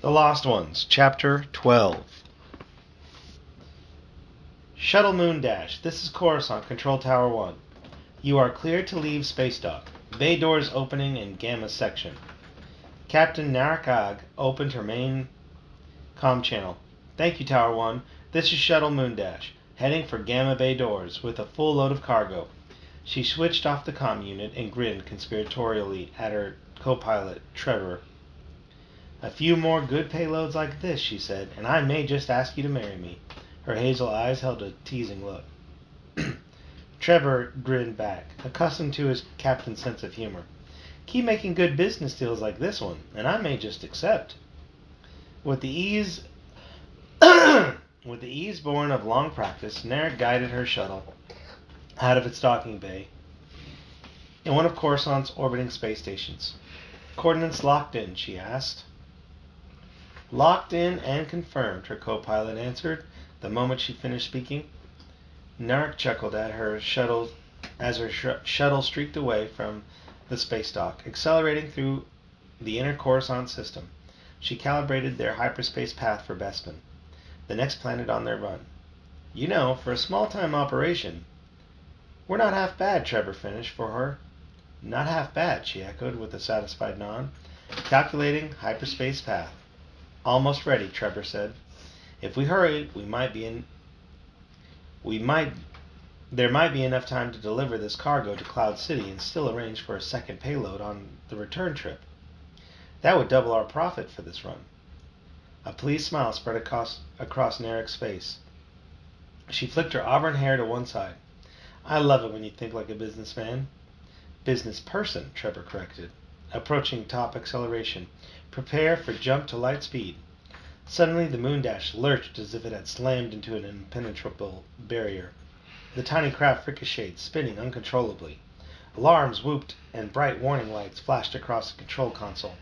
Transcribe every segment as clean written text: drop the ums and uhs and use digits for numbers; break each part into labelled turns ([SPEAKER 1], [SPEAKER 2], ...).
[SPEAKER 1] The Lost Ones, Chapter 12. Shuttle Moon Dash, this is Coruscant, Control Tower 1. You are cleared to leave Space Dock. Bay doors opening in Gamma section. Captain Narakag opened her main comm channel. Thank you, Tower 1. This is Shuttle Moon Dash, heading for Gamma Bay doors with a full load of cargo. She switched off the comm unit and grinned conspiratorially at her co-pilot, Trevor. A few more good payloads like this, she said, and I may just ask you to marry me. Her hazel eyes held a teasing look. Trevor grinned back, accustomed to his captain's sense of humor. Keep making good business deals like this one, and I may just accept. With the ease born of long practice, Narek guided her shuttle out of its docking bay in one of Coruscant's orbiting space stations. Coordinates locked in, she asked. Locked in and confirmed, her co-pilot answered the moment she finished speaking. Narek chuckled at her shuttle as her shuttle streaked away from the space dock, accelerating through the inner Coruscant system. She calibrated their hyperspace path for Bespin, the next planet on their run. You know, for a small-time operation, we're not half bad, Trevor finished for her. Not half bad, she echoed with a satisfied nod. Calculating hyperspace path. Almost ready, Trevor said. If we hurry, there might be enough time to deliver this cargo to Cloud City and still arrange for a second payload on the return trip. That would double our profit for this run. A pleased smile spread across Narek's face. She flicked her auburn hair to one side. I love it when you think like a businessman. Business person, Trevor corrected. Approaching top acceleration. Prepare for jump to light speed. Suddenly the Moon Dash lurched as if it had slammed into an impenetrable barrier. The tiny craft ricocheted, spinning uncontrollably. Alarms whooped and bright warning lights flashed across the control console.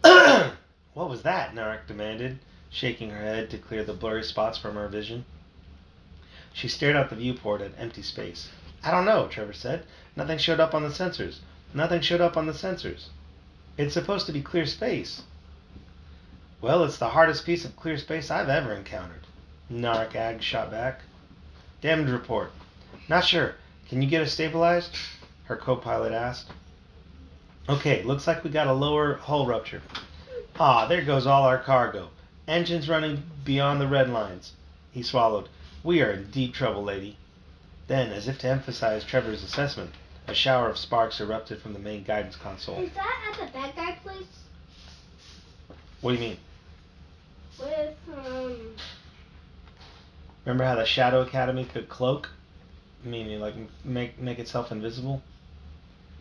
[SPEAKER 1] What was that? Narek demanded, shaking her head to clear the blurry spots from her vision. She stared out the viewport at empty space. I don't know, Trevor said. Nothing showed up on the sensors. It's supposed to be clear space. Well, it's the hardest piece of clear space I've ever encountered. Narakag shot back. Damage report. Not sure. Can you get us stabilized? Her co-pilot asked. Okay, looks like we got a lower hull rupture. Ah, there goes all our cargo. Engines running beyond the red lines. He swallowed. We are in deep trouble, lady. Then, as if to emphasize Trevor's assessment, a shower of sparks erupted from the main guidance console.
[SPEAKER 2] Is that at the bad guy place?
[SPEAKER 1] What do you mean?
[SPEAKER 2] With,
[SPEAKER 1] Remember how the Shadow Academy could cloak? Meaning, like, make itself invisible?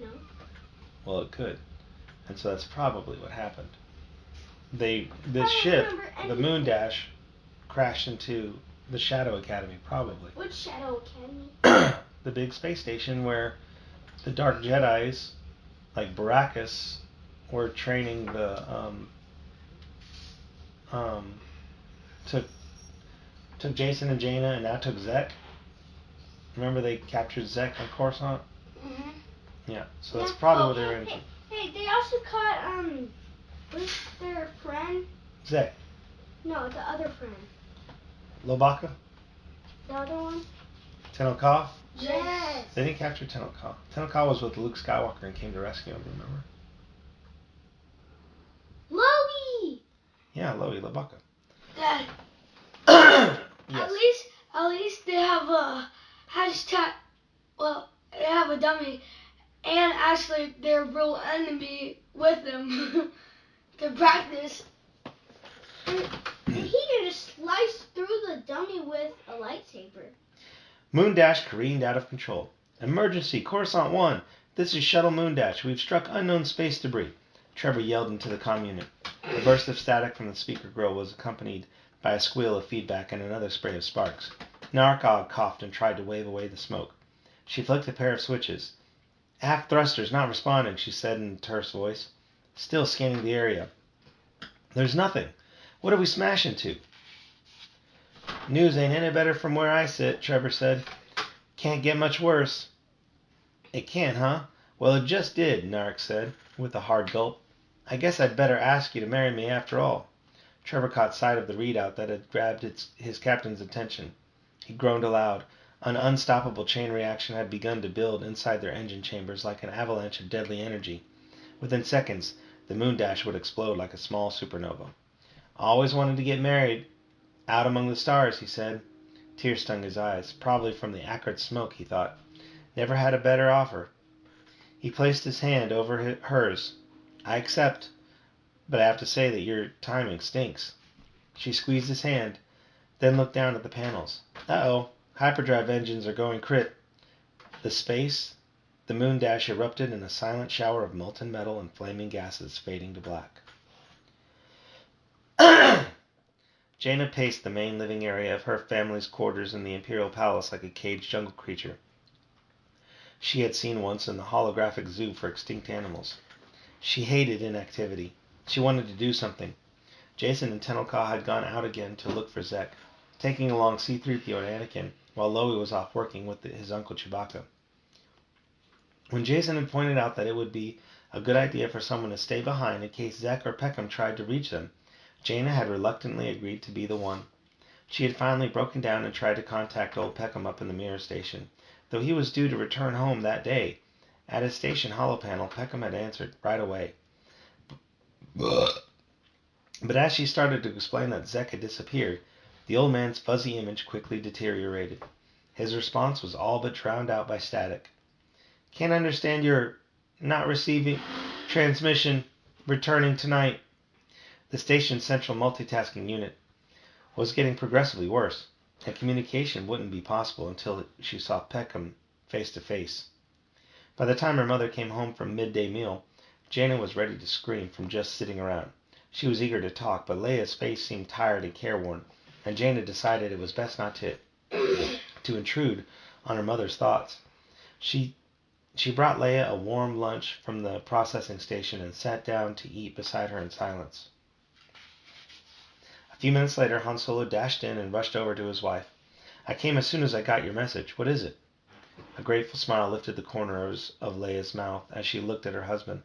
[SPEAKER 2] No.
[SPEAKER 1] Well, it could. And so that's probably what happened. This ship, the Moon Dash, crashed into the Shadow Academy, probably.
[SPEAKER 2] Which Shadow Academy?
[SPEAKER 1] The big space station where the Dark Jedis, like Baracus, were training the, took Jason and Jaina and now took Zek. Remember they captured Zek on Coruscant?
[SPEAKER 2] Mm-hmm.
[SPEAKER 1] Yeah, so that's probably what they were into.
[SPEAKER 2] Hey, they also caught, what's their friend?
[SPEAKER 1] Zek.
[SPEAKER 2] No, the other friend.
[SPEAKER 1] Lobaka?
[SPEAKER 2] The other one?
[SPEAKER 1] Tenel-Ka?
[SPEAKER 2] Yes.
[SPEAKER 1] They didn't capture Tenel-Ka. Tenel-Ka was with Luke Skywalker and came to rescue him, remember?
[SPEAKER 2] Loey!
[SPEAKER 1] Yeah, Lobaka.
[SPEAKER 2] Dad.
[SPEAKER 1] Yes.
[SPEAKER 2] At least they have a hashtag. Well, they have a dummy, and actually their real enemy with them to practice. And he can just slice through the dummy with a lightsaber.
[SPEAKER 1] Moon Dash careened out of control. Emergency, Coruscant 1. This is Shuttle Moon Dash. We've struck unknown space debris. Trevor yelled into the comm unit. A burst of static from the speaker grill was accompanied by a squeal of feedback and another spray of sparks. Narakag coughed and tried to wave away the smoke. She flicked a pair of switches. Aft thrusters not responding, she said in a terse voice. Still scanning the area. There's nothing. What did we smash into? News ain't any better from where I sit, Trevor said. Can't get much worse. It can't, huh? Well, it just did, Narek said, with a hard gulp. I guess I'd better ask you to marry me after all. Trevor caught sight of the readout that had grabbed his captain's attention. He groaned aloud. An unstoppable chain reaction had begun to build inside their engine chambers like an avalanche of deadly energy. Within seconds, the moon dash would explode like a small supernova. Always wanted to get married. Out among the stars, he said. Tears stung his eyes, probably from the acrid smoke, he thought. Never had a better offer. He placed his hand over hers. I accept, but I have to say that your timing stinks. She squeezed his hand, then looked down at the panels. Uh-oh, hyperdrive engines are going crit. The moon dash erupted in a silent shower of molten metal and flaming gases fading to black. Jaina paced the main living area of her family's quarters in the Imperial Palace like a caged jungle creature she had seen once in the holographic zoo for extinct animals. She hated inactivity. She wanted to do something. Jason and Tenelka had gone out again to look for Zek, taking along C-3PO and Anakin, while Loie was off working with his uncle Chewbacca. When Jason had pointed out that it would be a good idea for someone to stay behind in case Zek or Peckham tried to reach them, Jaina had reluctantly agreed to be the one. She had finally broken down and tried to contact old Peckham up in the mirror station, though he was due to return home that day. At his station holopanel, Peckham had answered right away. But as she started to explain that Zek had disappeared, the old man's fuzzy image quickly deteriorated. His response was all but drowned out by static. Can't understand your not receiving transmission returning tonight. The station's central multitasking unit was getting progressively worse, and communication wouldn't be possible until she saw Peckham face to face. By the time her mother came home from midday meal, Jaina was ready to scream from just sitting around. She was eager to talk, but Leia's face seemed tired and careworn, and Jaina decided it was best not to intrude on her mother's thoughts. She brought Leia a warm lunch from the processing station and sat down to eat beside her in silence. A few minutes later, Han Solo dashed in and rushed over to his wife. I came as soon as I got your message. What is it? A grateful smile lifted the corners of Leia's mouth as she looked at her husband.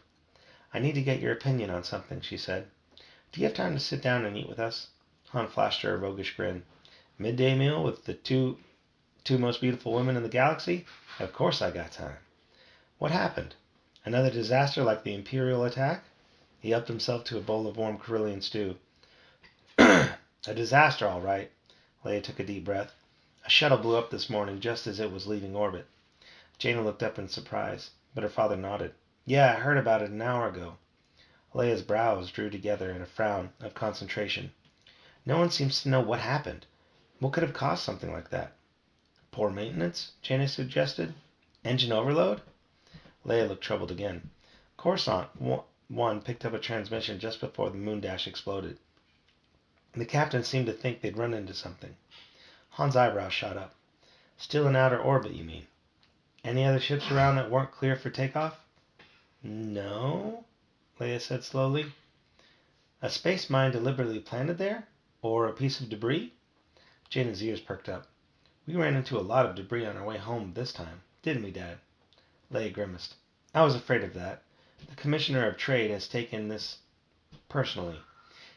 [SPEAKER 1] I need to get your opinion on something, she said. Do you have time to sit down and eat with us? Han flashed her a roguish grin. Midday meal with the two most beautiful women in the galaxy? Of course I got time. What happened? Another disaster like the Imperial attack? He helped himself to a bowl of warm Corellian stew. A disaster, all right. Leia took a deep breath. A shuttle blew up this morning just as it was leaving orbit. Jaina looked up in surprise, but her father nodded. Yeah, I heard about it an hour ago. Leia's brows drew together in a frown of concentration. No one seems to know what happened. What could have caused something like that? Poor maintenance, Jaina suggested. Engine overload? Leia looked troubled again. Coruscant 1 picked up a transmission just before the moon dash exploded. The captain seemed to think they'd run into something. Han's eyebrows shot up. Still in outer orbit, you mean? Any other ships around that weren't clear for takeoff? No, Leia said slowly. A space mine deliberately planted there? Or a piece of debris? Jaina's ears perked up. We ran into a lot of debris on our way home this time, didn't we, Dad? Leia grimaced. I was afraid of that. The Commissioner of Trade has taken this personally.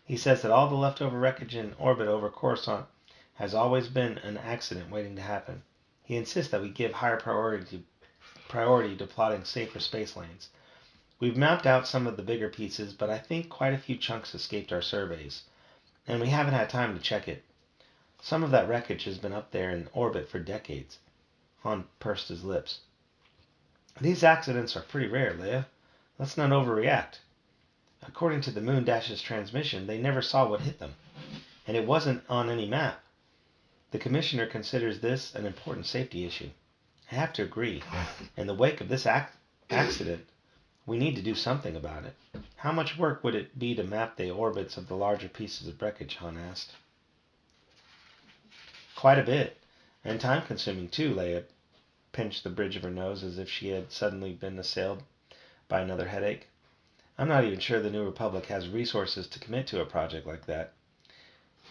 [SPEAKER 1] He says that all the leftover wreckage in orbit over Coruscant has always been an accident waiting to happen. He insists that we give higher priority to plotting safer space lanes. We've mapped out some of the bigger pieces, but I think quite a few chunks escaped our surveys, and we haven't had time to check it. Some of that wreckage has been up there in orbit for decades. Han pursed his lips. These accidents are pretty rare, Leia. Let's not overreact. According to the moon dash's transmission, they never saw what hit them, and it wasn't on any map. The Commissioner considers this an important safety issue. I have to agree. In the wake of this accident, we need to do something about it. How much work would it be to map the orbits of the larger pieces of wreckage, Han asked. Quite a bit, and time-consuming too, Leia pinched the bridge of her nose as if she had suddenly been assailed by another headache. I'm not even sure the New Republic has resources to commit to a project like that.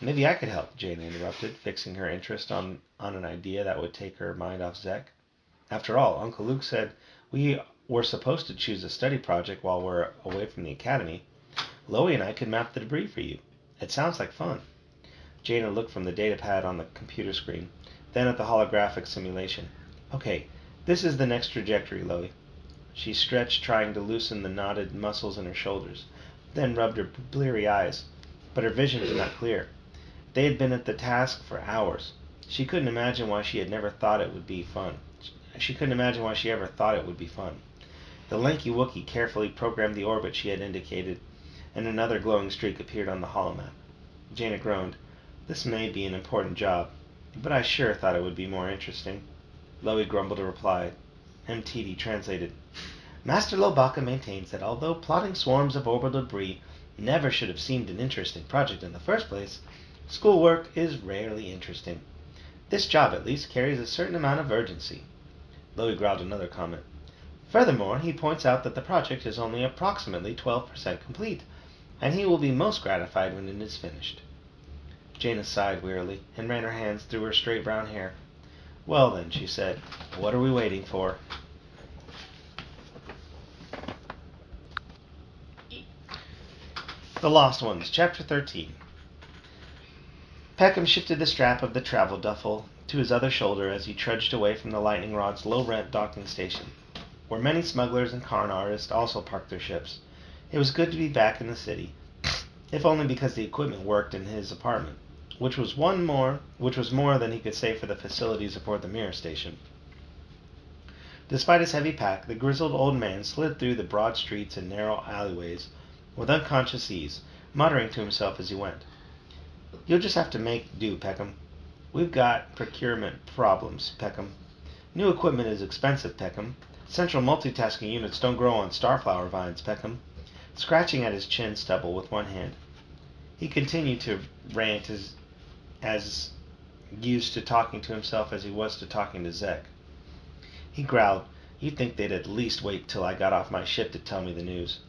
[SPEAKER 1] Maybe I could help, Jaina interrupted, fixing her interest on an idea that would take her mind off Zek. After all, Uncle Luke said we were supposed to choose a study project while we're away from the academy. Loie and I could map the debris for you. It sounds like fun. Jaina looked from the datapad on the computer screen, then at the holographic simulation. Okay, this is the next trajectory, Loie. She stretched, trying to loosen the knotted muscles in her shoulders, then rubbed her bleary eyes, but her vision did not clear. They had been at the task for hours. She couldn't imagine why she had never thought it would be fun. She couldn't imagine why she ever thought it would be fun. The lanky Wookiee carefully programmed the orbit she had indicated, and another glowing streak appeared on the holomap. Jaina groaned. This may be an important job, but I sure thought it would be more interesting. Loie grumbled a reply. MTD translated. Master Lobaka maintains that although plotting swarms of orbital debris never should have seemed an interesting project in the first place, schoolwork is rarely interesting. This job, at least, carries a certain amount of urgency. Loie growled another comment. Furthermore, he points out that the project is only approximately 12% complete, and he will be most gratified when it is finished. Jaina sighed wearily and ran her hands through her straight brown hair. Well then, she said, what are we waiting for? The Lost Ones, Chapter 13. Peckham shifted the strap of the travel duffel to his other shoulder as he trudged away from the Lightning Rod's low-rent docking station, where many smugglers and con artists also parked their ships. It was good to be back in the city, if only because the equipment worked in his apartment, which was more than he could say for the facilities aboard the Mirror Station. Despite his heavy pack, the grizzled old man slid through the broad streets and narrow alleyways with unconscious ease, muttering to himself as he went. You'll just have to make do, Peckham. We've got procurement problems, Peckham. New equipment is expensive, Peckham. Central multitasking units don't grow on starflower vines, Peckham. Scratching at his chin stubble with one hand, he continued to rant as used to talking to himself as he was to talking to Zek. He growled, You'd think they'd at least wait till I got off my ship to tell me the news.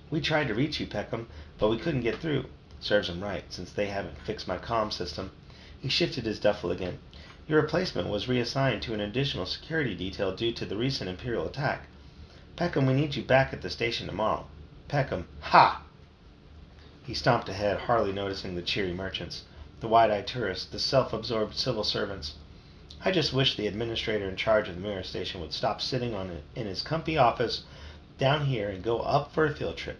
[SPEAKER 1] We tried to reach you, Peckham, but we couldn't get through. Serves him right, since they haven't fixed my comm system. He shifted his duffel again. Your replacement was reassigned to an additional security detail due to the recent Imperial attack. Peckham, we need you back at the station tomorrow. Peckham, ha! He stomped ahead, hardly noticing the cheery merchants, the wide-eyed tourists, the self-absorbed civil servants. I just wish the administrator in charge of the Mirror Station would stop sitting in his comfy office down here and go up for a field trip.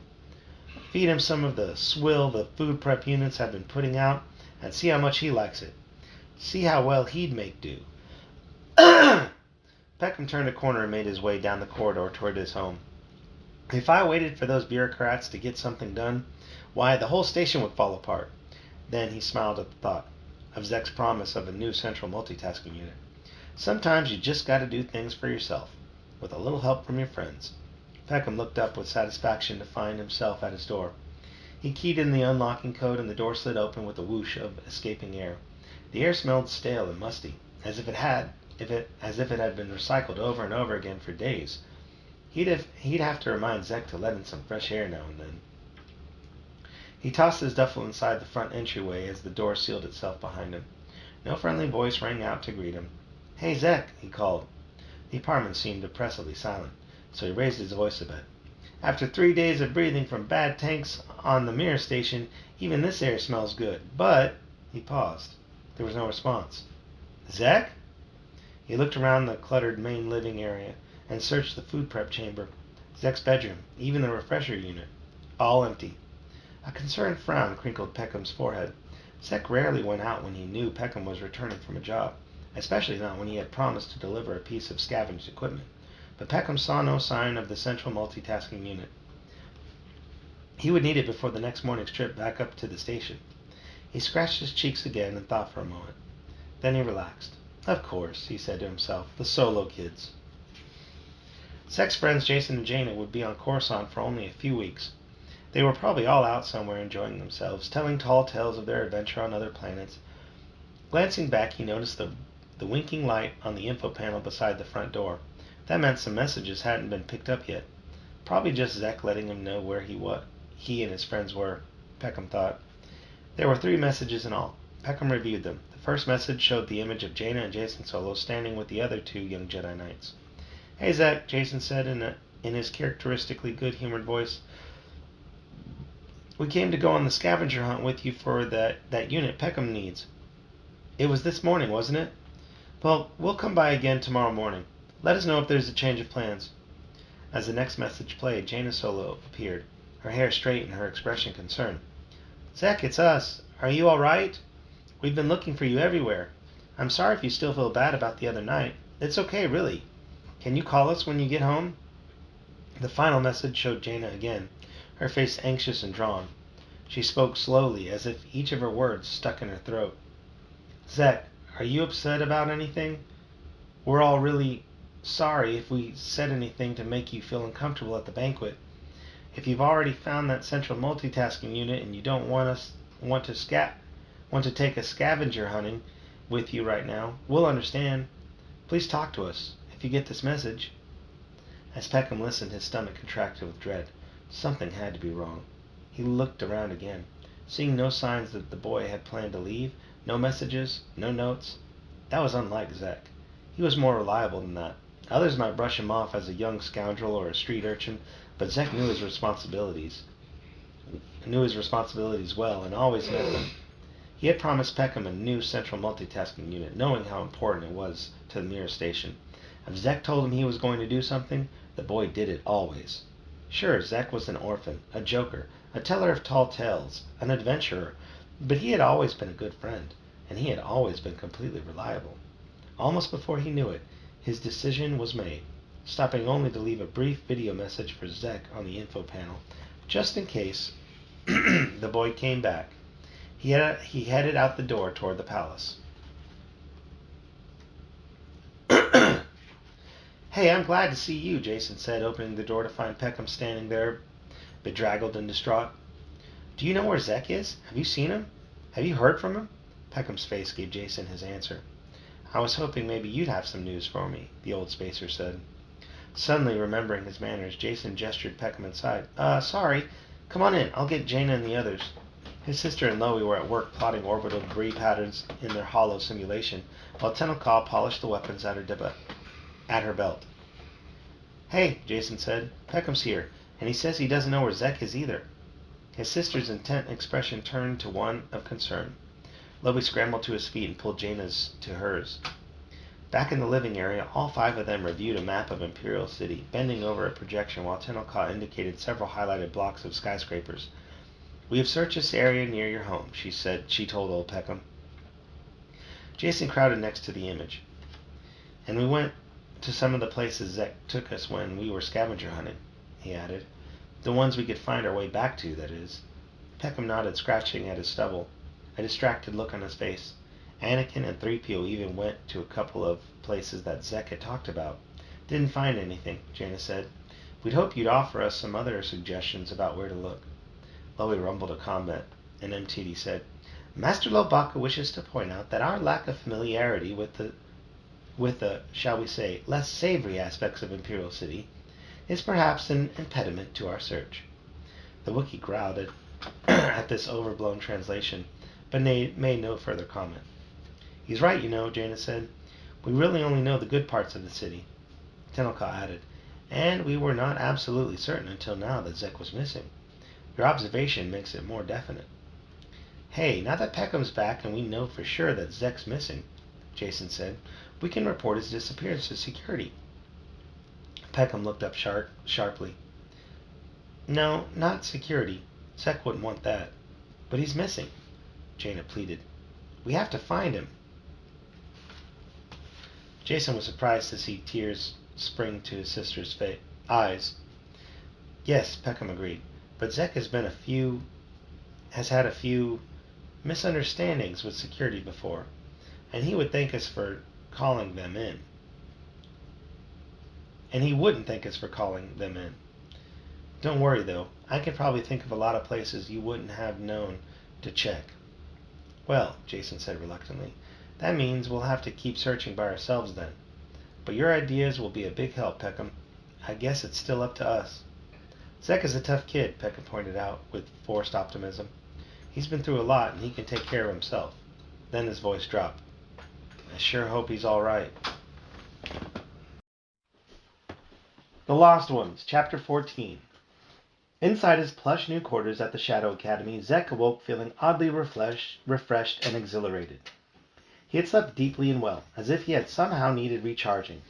[SPEAKER 1] Feed him some of the swill the food prep units have been putting out, and see how much he likes it. See how well he'd make do. Peckham turned a corner and made his way down the corridor toward his home. If I waited for those bureaucrats to get something done, why, the whole station would fall apart. Then he smiled at the thought of Zek's promise of a new central multitasking unit. Sometimes you just gotta do things for yourself, with a little help from your friends. Peckham looked up with satisfaction to find himself at his door. He keyed in the unlocking code and the door slid open with a whoosh of escaping air. The air smelled stale and musty, as if it had been recycled over and over again for days. He'd have to remind Zek to let in some fresh air now and then. He tossed his duffel inside the front entryway as the door sealed itself behind him. No friendly voice rang out to greet him. Hey, Zek, he called. The apartment seemed oppressively silent, so he raised his voice a bit. After 3 days of breathing from bad tanks on the Mirror Station, even this air smells good. But, he paused. There was no response. Zek? He looked around the cluttered main living area and searched the food prep chamber, Zek's bedroom, even the refresher unit. All empty. A concerned frown crinkled Peckham's forehead. Zek rarely went out when he knew Peckham was returning from a job, especially not when he had promised to deliver a piece of scavenged equipment. But Peckham saw no sign of the central multitasking unit. He would need it before the next morning's trip back up to the station. He scratched his cheeks again and thought for a moment. Then he relaxed. Of course, he said to himself, the solo kids. Zek's friends Jason and Jaina would be on Coruscant for only a few weeks. They were probably all out somewhere enjoying themselves, telling tall tales of their adventure on other planets. Glancing back, he noticed the winking light on the info panel beside the front door. That meant some messages hadn't been picked up yet. Probably just Zek letting him know where he and his friends were, Peckham thought. There were 3 messages in all. Peckham reviewed them. The first message showed the image of Jaina and Jason Solo standing with the other 2 young Jedi Knights. Hey, Zek, Jason said in his characteristically good-humored voice. We came to go on the scavenger hunt with you for that unit Peckham needs. It was this morning, wasn't it? Well, we'll come by again tomorrow morning. Let us know if there's a change of plans. As the next message played, Jaina Solo appeared, her hair straight and her expression concerned. Zek, it's us. Are you all right? We've been looking for you everywhere. I'm sorry if you still feel bad about the other night. It's okay, really. Can you call us when you get home? The final message showed Jaina again, her face anxious and drawn. She spoke slowly, as if each of her words stuck in her throat. Zek, are you upset about anything? We're all really sorry if we said anything to make you feel uncomfortable at the banquet. If you've already found that central multitasking unit and you don't want to take a scavenger hunting with you right now, we'll understand. Please talk to us if you get this message. As Peckham listened, his stomach contracted with dread. Something had to be wrong. He looked around again, seeing no signs that the boy had planned to leave, no messages, no notes. That was unlike Zek. He was more reliable than that. Others might brush him off as a young scoundrel or a street urchin, but Zek knew his responsibilities well and always met them. He had promised Peckham a new central multitasking unit, knowing how important it was to the nearest station. If Zek told him he was going to do something, the boy did it always. Sure, Zek was an orphan, a joker, a teller of tall tales, an adventurer, but he had always been a good friend, and he had always been completely reliable. Almost before he knew it, his decision was made, stopping only to leave a brief video message for Zek on the info panel, just in case the boy came back. He headed out the door toward the palace. Hey, I'm glad to see you, Jason said, opening the door to find Peckham standing there, bedraggled and distraught. Do you know where Zek is? Have you seen him? Have you heard from him? Peckham's face gave Jason his answer. I was hoping maybe you'd have some news for me, the old spacer said. Suddenly remembering his manners, Jason gestured Peckham inside. Sorry. Come on in. I'll get Jaina and the others. His sister and Loie were at work plotting orbital debris patterns in their hollow simulation, while Tenelka polished the weapons at her belt. Hey, Jason said. Peckham's here, and he says he doesn't know where Zek is either. His sister's intent expression turned to one of concern. Loie scrambled to his feet and pulled Jaina's to hers. Back in the living area, all five of them reviewed a map of Imperial City, bending over a projection while Tenelka indicated several highlighted blocks of skyscrapers. We have searched this area near your home, she told old Peckham. Jason crowded next to the image. And we went to some of the places Zek took us when we were scavenger hunting, he added. The ones we could find our way back to, that is. Peckham nodded, scratching at his stubble, a distracted look on his face. Anakin and 3PO even went to a couple of places that Zek had talked about. Didn't find anything, Jaina said. We'd hope you'd offer us some other suggestions about where to look. Loie rumbled a comment, and MTD said, Master Lobaka wishes to point out that our lack of familiarity with the, shall we say, less savory aspects of Imperial City is perhaps an impediment to our search. The Wookiee growled at this overblown translation, but made no further comment. He's right, Jaina said. We really only know the good parts of the city. Tenelka added, and we were not absolutely certain until now that Zek was missing. Your observation makes it more definite. Hey, now that Peckham's back and we know for sure that Zek's missing, Jason said, we can report his disappearance to security. Peckham looked up sharply. No, not security. Zek wouldn't want that. But he's missing, Jaina pleaded. We have to find him. Jason was surprised to see tears spring to his sister's eyes. Yes, Peckham agreed, but Zek has had a few misunderstandings with security before, and he would thank us for calling them in. And he wouldn't thank us for calling them in. Don't worry, though. I could probably think of a lot of places you wouldn't have known to check. Well, Jason said reluctantly, that means we'll have to keep searching by ourselves then. But your ideas will be a big help, Peckham. I guess it's still up to us. Zek is a tough kid, Peckham pointed out with forced optimism. He's been through a lot and he can take care of himself. Then his voice dropped. I sure hope he's all right. The Lost Ones, Chapter 14. Inside his plush new quarters at the Shadow Academy, Zek awoke feeling oddly refreshed and exhilarated. He had slept deeply and well, as if he had somehow needed recharging.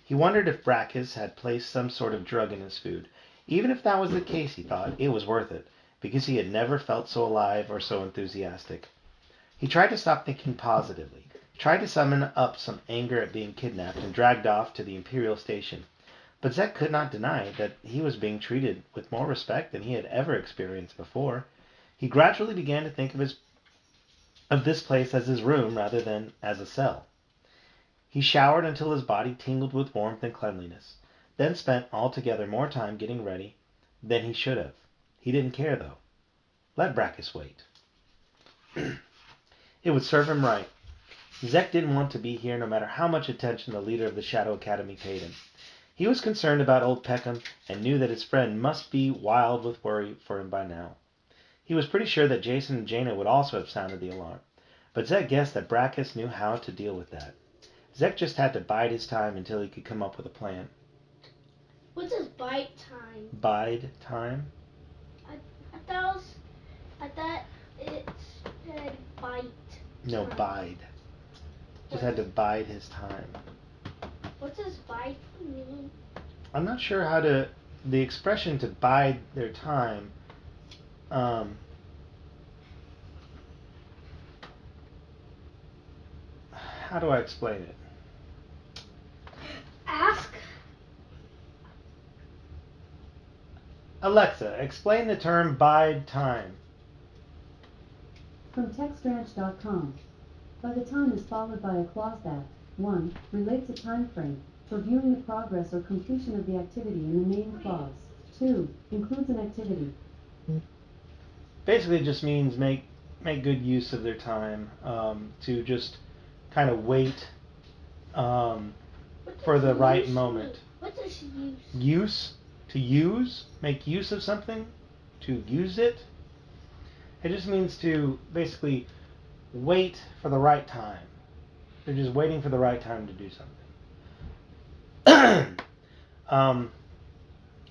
[SPEAKER 1] He wondered if Brachus had placed some sort of drug in his food. Even if that was the case, he thought, it was worth it, because he had never felt so alive or so enthusiastic. He tried to stop thinking positively, tried to summon up some anger at being kidnapped and dragged off to the Imperial Station. But Zek could not deny that he was being treated with more respect than he had ever experienced before. He gradually began to think of this place as his room rather than as a cell. He showered until his body tingled with warmth and cleanliness, then spent altogether more time getting ready than he should have. He didn't care, though. Let Brachus wait. It would serve him right. Zek didn't want to be here no matter how much attention the leader of the Shadow Academy paid him. He was concerned about old Peckham and knew that his friend must be wild with worry for him by now. He was pretty sure that Jason and Jaina would also have sounded the alarm, but Zek guessed that Brachus knew how to deal with that. Zek just had to bide his time until he could come up with a plan.
[SPEAKER 2] What does bite time?
[SPEAKER 1] Bide time?
[SPEAKER 2] I thought it said bite.
[SPEAKER 1] No, bide. Just had to bide his time.
[SPEAKER 2] What does bite mean?
[SPEAKER 1] I'm not sure how to... The expression to bide their time... how do I explain it?
[SPEAKER 2] Ask.
[SPEAKER 1] Alexa, explain the term bide time.
[SPEAKER 3] From textranch.com. By the time is followed by a clause that 1. Relates a time frame for viewing the progress or completion of the activity in the main clause. 2. Includes an activity.
[SPEAKER 1] Basically it just means make good use of their time, to just kind of wait for the right moment.
[SPEAKER 2] What does use?
[SPEAKER 1] Use? To use? Make use of something? To use it? It just means to basically wait for the right time. They're just waiting for the right time to do something.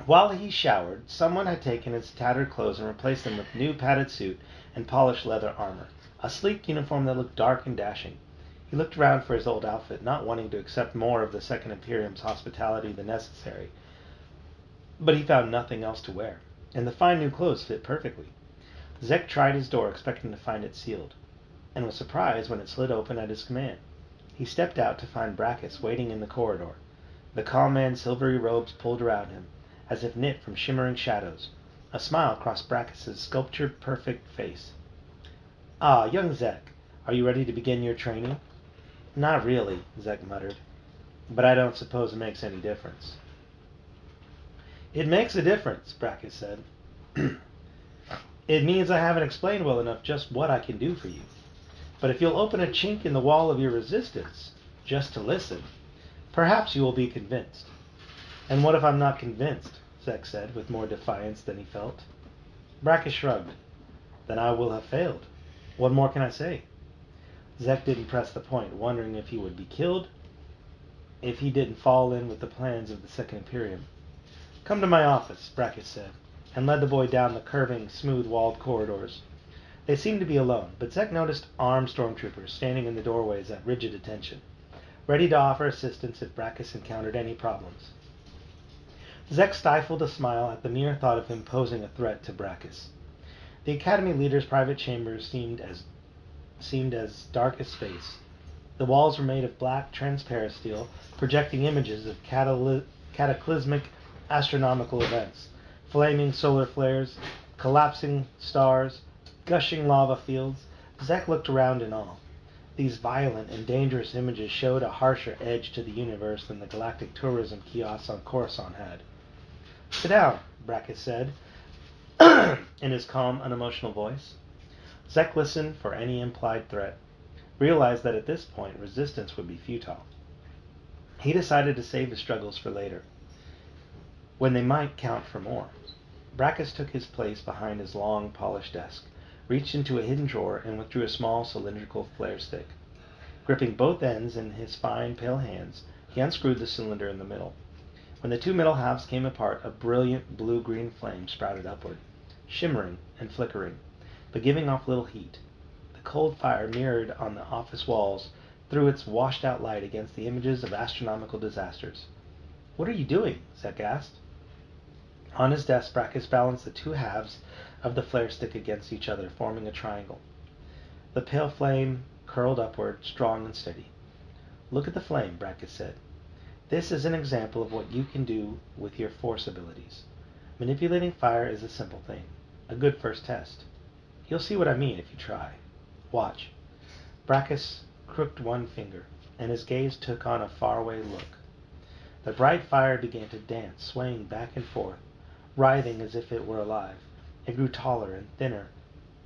[SPEAKER 1] While he showered, someone had taken his tattered clothes and replaced them with new padded suit and polished leather armor, a sleek uniform that looked dark and dashing. He looked around for his old outfit, not wanting to accept more of the Second Imperium's hospitality than necessary. But he found nothing else to wear, and the fine new clothes fit perfectly. Zek tried his door, expecting to find it sealed, and was surprised when it slid open at his command. He stepped out to find Brachus waiting in the corridor, the calm man's silvery robes pulled around him, as if knit from shimmering shadows. A smile crossed Brachus's sculptured perfect face. "Ah, young Zek, are you ready to begin your training?" "Not really," Zek muttered, "but I don't suppose it makes any difference." "It makes a difference," Brachus said. "It means I haven't explained well enough just what I can do for you. But if you'll open a chink in the wall of your resistance, just to listen, perhaps you will be convinced." "And what if I'm not convinced?" Zek said, with more defiance than he felt. Brachus shrugged. "Then I will have failed. What more can I say?" Zek didn't press the point, wondering if he would be killed if he didn't fall in with the plans of the Second Imperium. "Come to my office," Brachus said, and led the boy down the curving, smooth-walled corridors. They seemed to be alone, but Zek noticed armed stormtroopers standing in the doorways at rigid attention, ready to offer assistance if Brachus encountered any problems. Zek stifled a smile at the mere thought of him posing a threat to Brachus. The Academy leader's private chambers seemed as dark as space. The walls were made of black, transparent steel, projecting images of cataclysmic astronomical events, flaming solar flares, collapsing stars, gushing lava fields. Zek looked around in awe. These violent and dangerous images showed a harsher edge to the universe than the galactic tourism kiosks on Coruscant had. "Sit down," Brachus said, in his calm, unemotional voice. Zek listened for any implied threat, realized that at this point resistance would be futile. He decided to save his struggles for later, when they might count for more. Brachus took his place behind his long, polished desk, reached into a hidden drawer, and withdrew a small, cylindrical flare stick. Gripping both ends in his fine, pale hands, he unscrewed the cylinder in the middle. When the two middle halves came apart, a brilliant blue-green flame sprouted upward, shimmering and flickering, but giving off little heat. The cold fire mirrored on the office walls threw its washed-out light against the images of astronomical disasters. "What are you doing?" Zek asked. On his desk, Brackus balanced the two halves of the flare stick against each other, forming a triangle. The pale flame curled upward, strong and steady. "Look at the flame," Brackus said. "This is an example of what you can do with your force abilities. Manipulating fire is a simple thing, a good first test. You'll see what I mean if you try. Watch." Brackus crooked one finger, and his gaze took on a faraway look. The bright fire began to dance, swaying back and forth, writhing as if it were alive. It grew taller and thinner,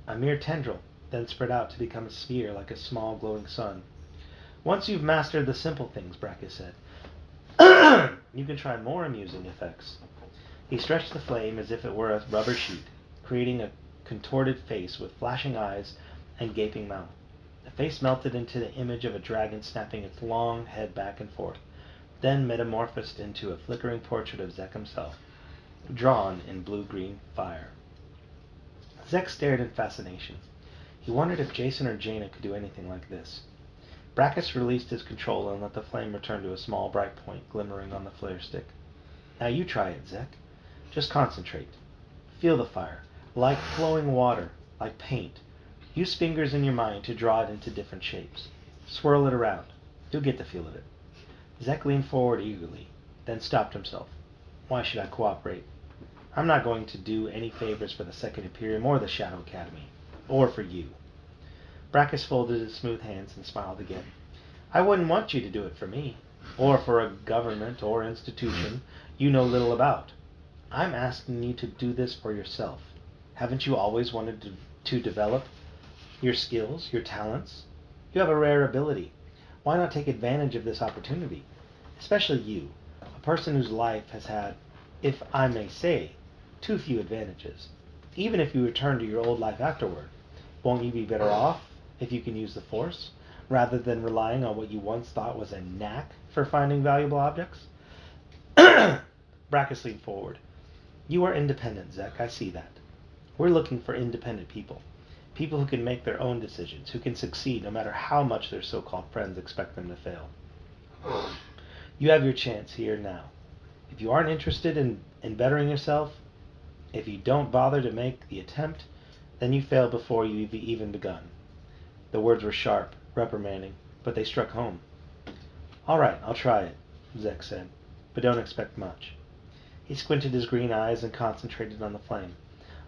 [SPEAKER 1] a mere tendril, then spread out to become a sphere like a small glowing sun. "Once you've mastered the simple things," Brackus said, "you can try more amusing effects." He stretched the flame as if it were a rubber sheet, creating a contorted face with flashing eyes and gaping mouth. The face melted into the image of a dragon snapping its long head back and forth, then metamorphosed into a flickering portrait of Zek himself, drawn in blue-green fire. Zek stared in fascination. He wondered if Jason or Jaina could do anything like this. Brackus released his control and let the flame return to a small bright point glimmering on the flare stick. "Now you try it, Zek. Just concentrate. Feel the fire, like flowing water, like paint. Use fingers in your mind to draw it into different shapes. Swirl it around. You'll get the feel of it." Zek leaned forward eagerly, then stopped himself. "Why should I cooperate? I'm not going to do any favors for the Second Imperium or the Shadow Academy. Or for you." Brackus folded his smooth hands and smiled again. "I wouldn't want you to do it for me, or for a government or institution you know little about. I'm asking you to do this for yourself. Haven't you always wanted to develop your skills, your talents? You have a rare ability. Why not take advantage of this opportunity? Especially you, a person whose life has had, if I may say, too few advantages. Even if you return to your old life afterward, won't you be better off if you can use the Force, rather than relying on what you once thought was a knack for finding valuable objects?" Brackus leaned forward. "You are independent, Zek, I see that. We're looking for independent people. People who can make their own decisions, who can succeed no matter how much their so-called friends expect them to fail. You have your chance here now. If you aren't interested in bettering yourself, if you don't bother to make the attempt, then you fail before you've even begun." The words were sharp, reprimanding, but they struck home. "All right, I'll try it," Zek said, "but don't expect much." He squinted his green eyes and concentrated on the flame.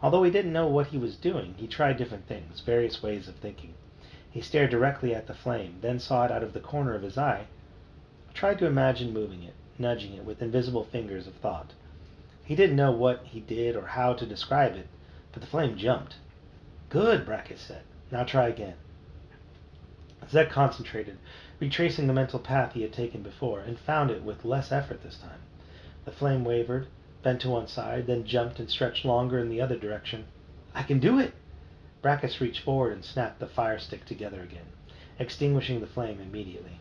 [SPEAKER 1] Although he didn't know what he was doing, he tried different things, various ways of thinking. He stared directly at the flame, then saw it out of the corner of his eye, tried to imagine moving it, nudging it with invisible fingers of thought. He didn't know what he did or how to describe it, but the flame jumped. "Good," Brackus said. "Now try again." Zek concentrated, retracing the mental path he had taken before, and found it with less effort this time. The flame wavered, bent to one side, then jumped and stretched longer in the other direction. "I can do it!" Brackus reached forward and snapped the fire stick together again, extinguishing the flame immediately.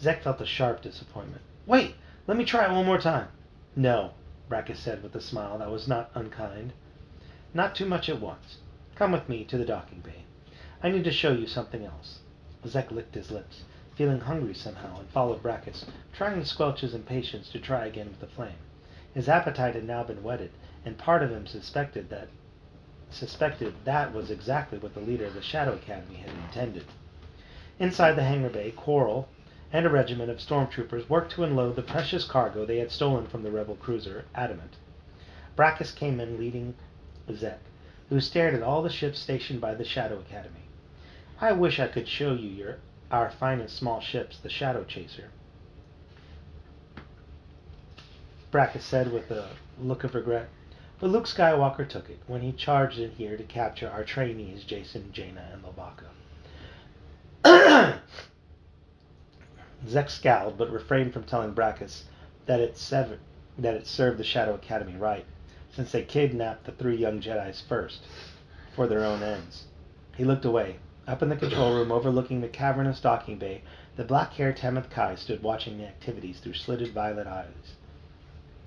[SPEAKER 1] Zek felt a sharp disappointment. "Wait! Let me try it one more time." "No," Brackus said with a smile that was not unkind. "Not too much at once. Come with me to the docking bay. I need to show you something else." Zek licked his lips, feeling hungry somehow, and followed Brackus, trying to squelch his impatience to try again with the flame. His appetite had now been whetted, and part of him suspected that was exactly what the leader of the Shadow Academy had intended. Inside the hangar bay, Quarrel and a regiment of stormtroopers worked to unload the precious cargo they had stolen from the rebel cruiser Adamant. Brackus came in leading Zek, who stared at all the ships stationed by the Shadow Academy. "I wish I could show you our finest small ships, the Shadow Chaser," Brackus said with a look of regret. "But Luke Skywalker took it when he charged in here to capture our trainees, Jason, Jaina, and Lobaka." Zek scowled, but refrained from telling Brackus that it served the Shadow Academy right, since they kidnapped the 3 young Jedis first, for their own ends. He looked away. Up in the control room overlooking the cavernous docking bay, the black-haired Tamith Kai stood watching the activities through slitted violet eyes.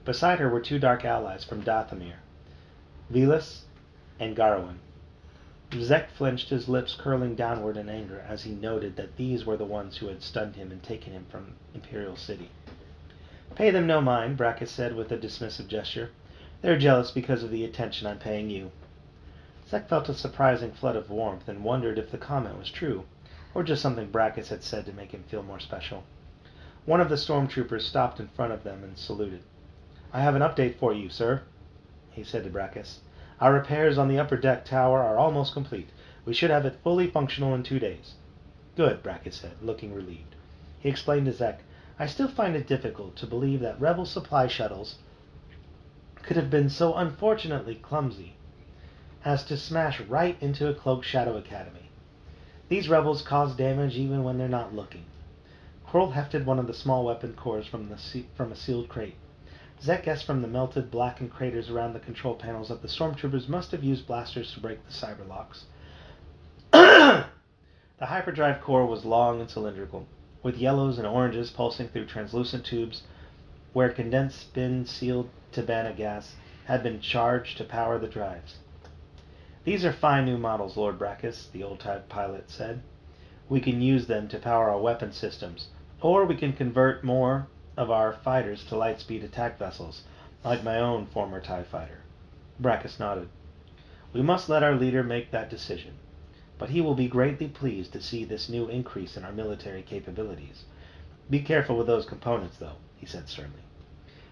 [SPEAKER 1] Beside her were two dark allies from Dathomir, Velas and Garwin. Zek flinched, his lips curling downward in anger as he noted that these were the ones who had stunned him and taken him from Imperial City. "Pay them no mind," Brackus said with a dismissive gesture. "They're jealous because of the attention I'm paying you." Zek felt a surprising flood of warmth and wondered if the comment was true, or just something Brackus had said to make him feel more special. One of the stormtroopers stopped in front of them and saluted. "I have an update for you, sir," he said to Brackus. "Our repairs on the upper deck tower are almost complete. We should have it fully functional in 2 days." "Good," Brackus said, looking relieved. He explained to Zek, "I still find it difficult to believe that Rebel supply shuttles could have been so unfortunately clumsy as to smash right into a Cloaked Shadow Academy. These rebels cause damage even when they're not looking." Quirrell hefted one of the small weapon cores from a sealed crate. Zek guessed from the melted, blackened craters around the control panels that the stormtroopers must have used blasters to break the cyber locks. The hyperdrive core was long and cylindrical, with yellows and oranges pulsing through translucent tubes where condensed spin-sealed Tabana gas had been charged to power the drives. "These are fine new models, Lord Brackus," the old-time pilot said. "We can use them to power our weapon systems, or we can convert more of our fighters to light-speed attack vessels, like my own former TIE fighter." Brackus nodded. "We must let our leader make that decision, but he will be greatly pleased to see this new increase in our military capabilities. Be careful with those components, though," he said sternly.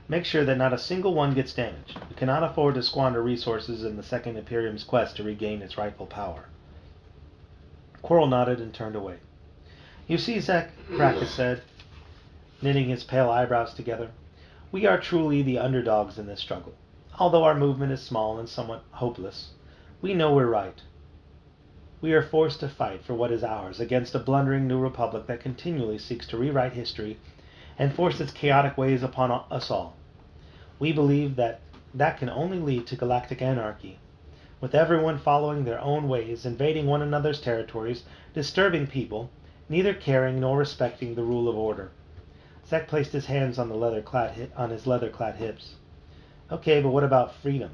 [SPEAKER 1] "Make sure that not a single one gets damaged. We cannot afford to squander resources in the Second Imperium's quest to regain its rightful power." Quirrell nodded and turned away. "You see, Zek," Brackus said, knitting his pale eyebrows together, "we are truly the underdogs in this struggle. Although our movement is small and somewhat hopeless, we know we're right. We are forced to fight for what is ours against a blundering New Republic that continually seeks to rewrite history and force its chaotic ways upon us all. We believe that can only lead to galactic anarchy, with everyone following their own ways, invading one another's territories, disturbing people, neither caring nor respecting the rule of order." Zek placed his hands on his leather-clad hips. "Okay, but what about freedom?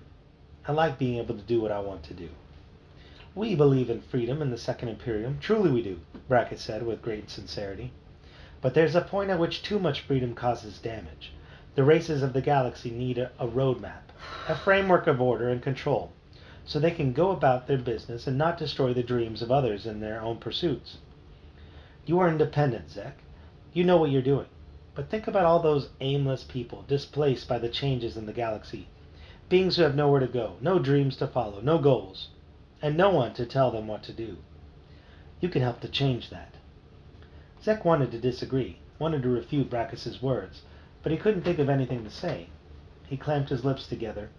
[SPEAKER 1] I like being able to do what I want to do." "We believe in freedom in the Second Imperium. Truly we do," Brackus said with great sincerity. "But there's a point at which too much freedom causes damage. The races of the galaxy need a roadmap, a framework of order and control, so they can go about their business and not destroy the dreams of others in their own pursuits. You are independent, Zek. You know what you're doing. But think about all those aimless people displaced by the changes in the galaxy. Beings who have nowhere to go, no dreams to follow, no goals, and no one to tell them what to do. You can help to change that." Zek wanted to disagree, wanted to refute Brackus's words, but he couldn't think of anything to say. He clamped his lips together.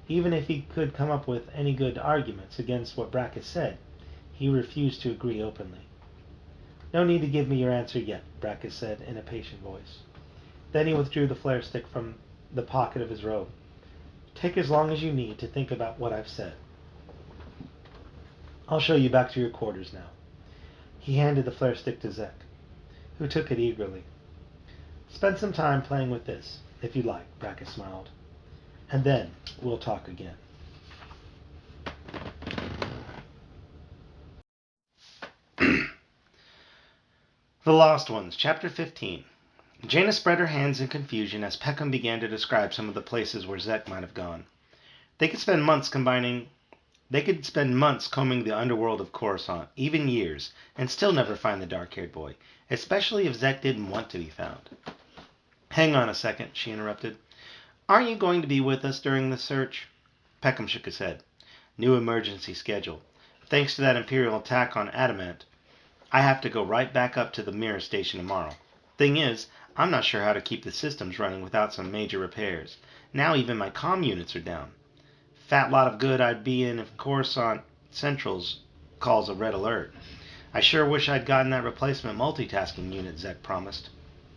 [SPEAKER 1] Even if he could come up with any good arguments against what Brackus said, he refused to agree openly. "No need to give me your answer yet," Brackus said in a patient voice. Then he withdrew the flare stick from the pocket of his robe. "Take as long as you need to think about what I've said. I'll show you back to your quarters now." He handed the flare stick to Zek, who took it eagerly. "Spend some time playing with this, if you like," Brackus smiled. "And then we'll talk again." The Lost Ones, Chapter 15. Jaina spread her hands in confusion as Peckham began to describe some of the places where Zek might have gone. They could spend months combing the underworld of Coruscant, even years, and still never find the dark-haired boy, especially if Zek didn't want to be found. "Hang on a second," she interrupted. "Aren't you going to be with us during the search?" Peckham shook his head. "New emergency schedule. Thanks to that Imperial attack on Adamant, I have to go right back up to the mirror station tomorrow. Thing is, I'm not sure how to keep the systems running without some major repairs. Now even my comm units are down. Fat lot of good I'd be in if Coruscant Central's calls a red alert. I sure wish I'd gotten that replacement multitasking unit Zek promised."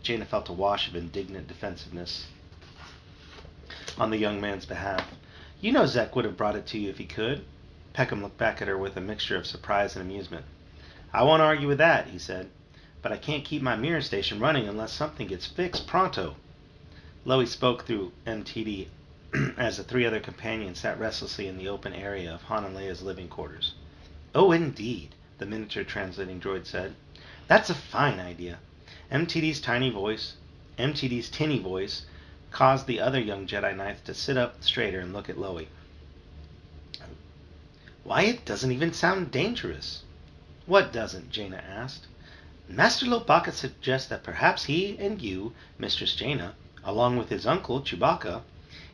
[SPEAKER 1] Jaina felt a wash of indignant defensiveness on the young man's behalf. "You know Zek would have brought it to you if he could." Peckham looked back at her with a mixture of surprise and amusement. "I won't argue with that," he said. "But I can't keep my mirror station running unless something gets fixed pronto." Loey spoke through MTD as the three other companions sat restlessly in the open area of Han and Leia's living quarters. "Oh, indeed," the miniature translating droid said. "That's a fine idea." MTD's tinny voice, caused the other young Jedi Knights to sit up straighter and look at Loey. "Why, it doesn't even sound dangerous." "What doesn't?" Jaina asked. "Master Lobaka suggests that perhaps he and you, Mistress Jaina, along with his uncle, Chewbacca,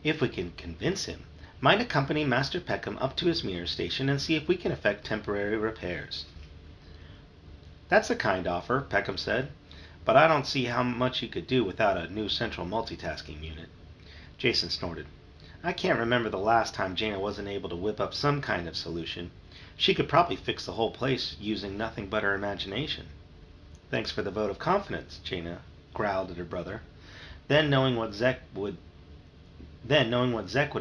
[SPEAKER 1] if we can convince him, might accompany Master Peckham up to his mirror station and see if we can effect temporary repairs." "That's a kind offer," Peckham said, "but I don't see how much you could do without a new central multitasking unit." Jason snorted. "I can't remember the last time Jaina wasn't able to whip up some kind of solution. She could probably fix the whole place using nothing but her imagination." "Thanks for the vote of confidence," Jaina growled at her brother. Then, knowing what Zek would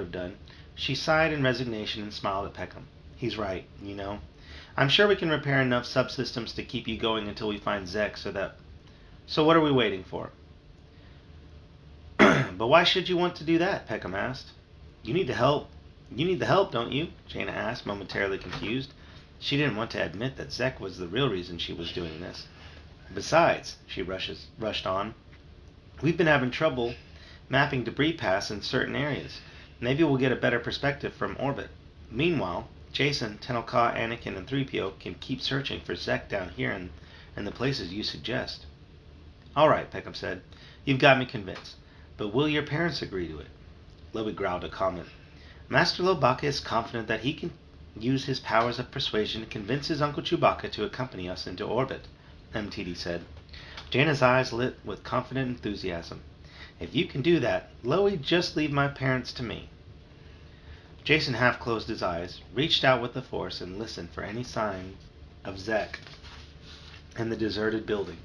[SPEAKER 1] have done, she sighed in resignation and smiled at Peckham. "He's right, you know. I'm sure we can repair enough subsystems to keep you going until we find Zek, so what are we waiting for?" "But why should you want to do that?" Peckham asked. You need the help, don't you?" Jaina asked, momentarily confused. She didn't want to admit that Zek was the real reason she was doing this. "Besides," she rushed on, "we've been having trouble mapping debris paths in certain areas. Maybe we'll get a better perspective from orbit. Meanwhile, Jason, Tenel Ka, Anakin, and 3PO can keep searching for Zek down here and the places you suggest." "All right," Peckham said. "You've got me convinced. But will your parents agree to it?" Loey growled a comment. "Master Lobaka is confident that he can use his powers of persuasion to convince his Uncle Chewbacca to accompany us into orbit," MTD said. Jaina's eyes lit with confident enthusiasm. "If you can do that, Loey, just leave my parents to me." Jason half closed his eyes, reached out with the Force, and listened for any sign of Zek in the deserted building.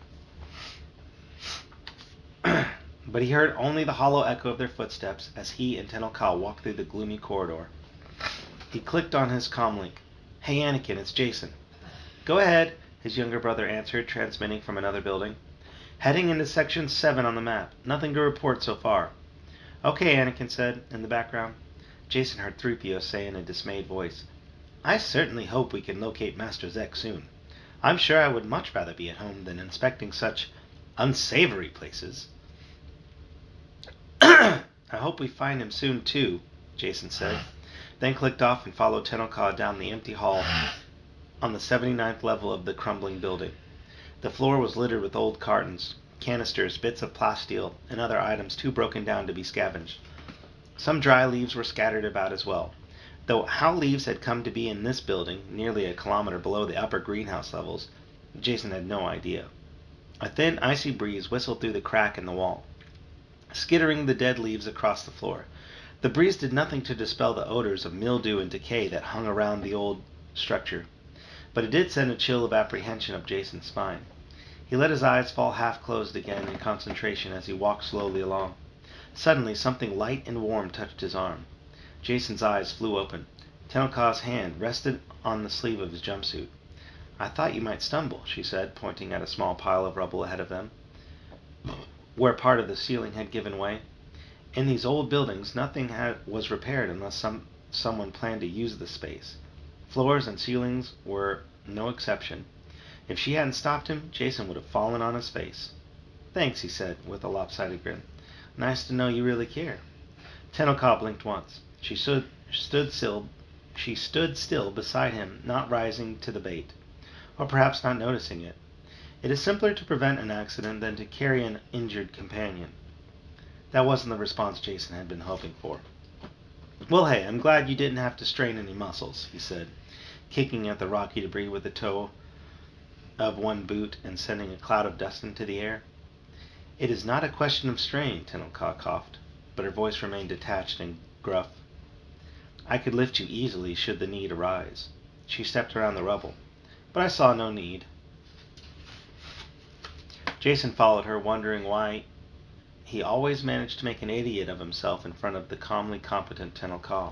[SPEAKER 1] But he heard only the hollow echo of their footsteps as he and Tenel Ka walked through the gloomy corridor. He clicked on his comlink. "Hey, Anakin, it's Jason." "Go ahead," his younger brother answered, transmitting from another building. "Heading into Section 7 on the map. Nothing to report so far." "Okay," Anakin said, in the background. Jason heard 3PO say in a dismayed voice, "I certainly hope we can locate Master Zek soon. I'm sure I would much rather be at home than inspecting such unsavory places." "I hope we find him soon, too," Jason said, then clicked off and followed Tenel Ka down the empty hall on the 79th level of the crumbling building. The floor was littered with old cartons, canisters, bits of plasteel, and other items too broken down to be scavenged. Some dry leaves were scattered about as well, though how leaves had come to be in this building, nearly a kilometer below the upper greenhouse levels, Jason had no idea. A thin, icy breeze whistled through the crack in the wall, skittering the dead leaves across the floor. The breeze did nothing to dispel the odors of mildew and decay that hung around the old structure, but it did send a chill of apprehension up Jason's spine. He let his eyes fall half-closed again in concentration as he walked slowly along. Suddenly, something light and warm touched his arm. Jason's eyes flew open. Tenel Ka's hand rested on the sleeve of his jumpsuit. "I thought you might stumble," she said, pointing at a small pile of rubble ahead of them, where part of the ceiling had given way. In these old buildings, nothing was repaired unless someone planned to use the space. Floors and ceilings were no exception. If she hadn't stopped him, Jason would have fallen on his face. "Thanks," he said, with a lopsided grin. "Nice to know you really care." Tenel Ka blinked once. She stood still beside him, not rising to the bait, or perhaps not noticing it. It is simpler to prevent an accident than to carry an injured companion. That wasn't the response Jason had been hoping for. "Well, hey, I'm glad you didn't have to strain any muscles," he said, kicking at the rocky debris with the toe of one boot and sending a cloud of dust into the air. "It is not a question of strain," Tenel Ka coughed, but her voice remained detached and gruff. "I could lift you easily should the need arise." She stepped around the rubble, but I saw no need. Jason followed her, wondering why he always managed to make an idiot of himself in front of the calmly competent Tenel Ka.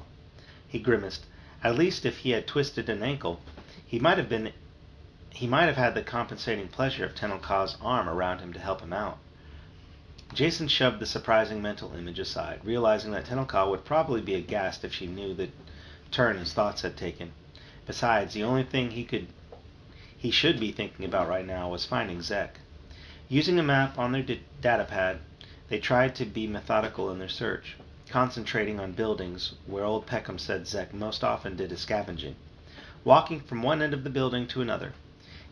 [SPEAKER 1] He grimaced. At least if he had twisted an ankle, he might have had the compensating pleasure of Tenel Ka's arm around him to help him out. Jason shoved the surprising mental image aside, realizing that Tenelka would probably be aghast if she knew the turn his thoughts had taken. Besides, the only thing he should be thinking about right now was finding Zek. Using a map on their datapad, they tried to be methodical in their search, concentrating on buildings where old Peckham said Zek most often did his scavenging, walking from one end of the building to another.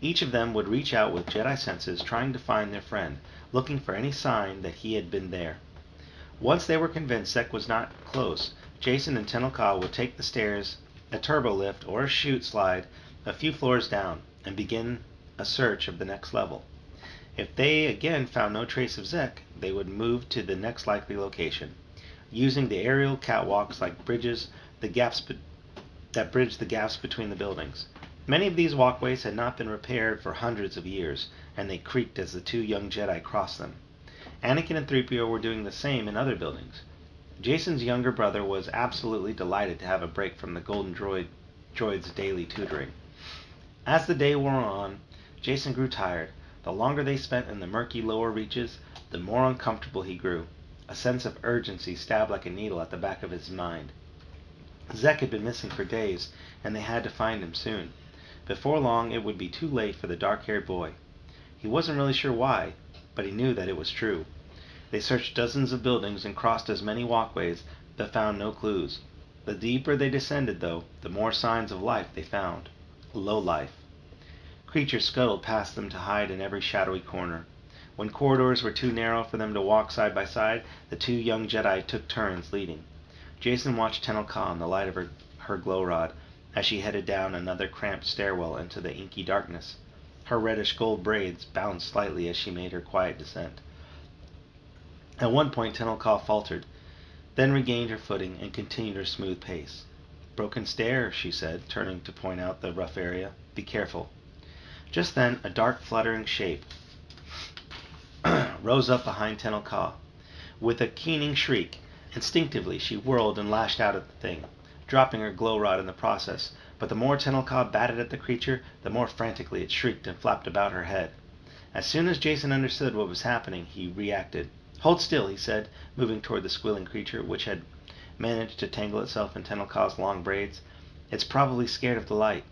[SPEAKER 1] Each of them would reach out with Jedi senses, trying to find their friend, looking for any sign that he had been there. Once they were convinced Zek was not close, Jason and Tenelka would take the stairs, a turbo lift, or a chute slide a few floors down, and begin a search of the next level. If they again found no trace of Zek, they would move to the next likely location, using the aerial catwalks like bridges that bridge the gaps between the buildings. Many of these walkways had not been repaired for hundreds of years, and they creaked as the two young Jedi crossed them. Anakin and 3PO were doing the same in other buildings. Jason's younger brother was absolutely delighted to have a break from the Golden Droid's daily tutoring. As the day wore on, Jason grew tired. The longer they spent in the murky lower reaches, the more uncomfortable he grew. A sense of urgency stabbed like a needle at the back of his mind. Zek had been missing for days, and they had to find him soon. Before long, it would be too late for the dark-haired boy. He wasn't really sure why, but he knew that it was true. They searched dozens of buildings and crossed as many walkways, but found no clues. The deeper they descended, though, the more signs of life they found. Low life. Creatures scuttled past them to hide in every shadowy corner. When corridors were too narrow for them to walk side by side, the two young Jedi took turns leading. Jason watched Tenelka in the light of her glow rod as she headed down another cramped stairwell into the inky darkness. Her reddish gold braids bounced slightly as she made her quiet descent. At one point Tenelka faltered, then regained her footing and continued her smooth pace. "Broken stair," she said, turning to point out the rough area. "Be careful." Just then a dark fluttering shape rose up behind Tenelka. With a keening shriek, instinctively she whirled and lashed out at the thing, dropping her glow rod in the process, but the more Tenelka batted at the creature, the more frantically it shrieked and flapped about her head. As soon as Jason understood what was happening, he reacted. "Hold still," he said, moving toward the squealing creature, which had managed to tangle itself in Tenelka's long braids. "It's probably scared of the light."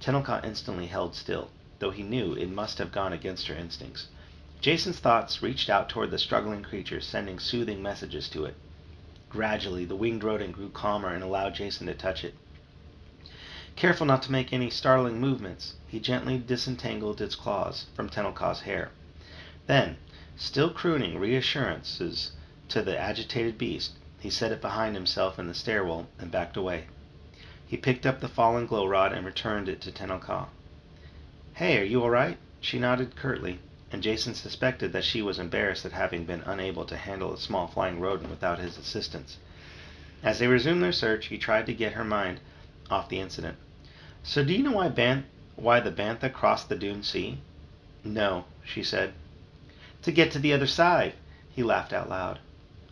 [SPEAKER 1] Tenelka instantly held still, though he knew it must have gone against her instincts. Jason's thoughts reached out toward the struggling creature, sending soothing messages to it. Gradually, the winged rodent grew calmer and allowed Jason to touch it. Careful not to make any startling movements, he gently disentangled its claws from Tenelka's hair. Then, still crooning reassurances to the agitated beast, he set it behind himself in the stairwell and backed away. He picked up the fallen glow rod and returned it to Tenelka. "Hey, are you all right?" She nodded curtly, and Jason suspected that she was embarrassed at having been unable to handle a small flying rodent without his assistance. As they resumed their search, he tried to get her mind off the incident. "So do you know why the bantha crossed the Dune Sea?" "No," she said. "To get to the other side." He laughed out loud.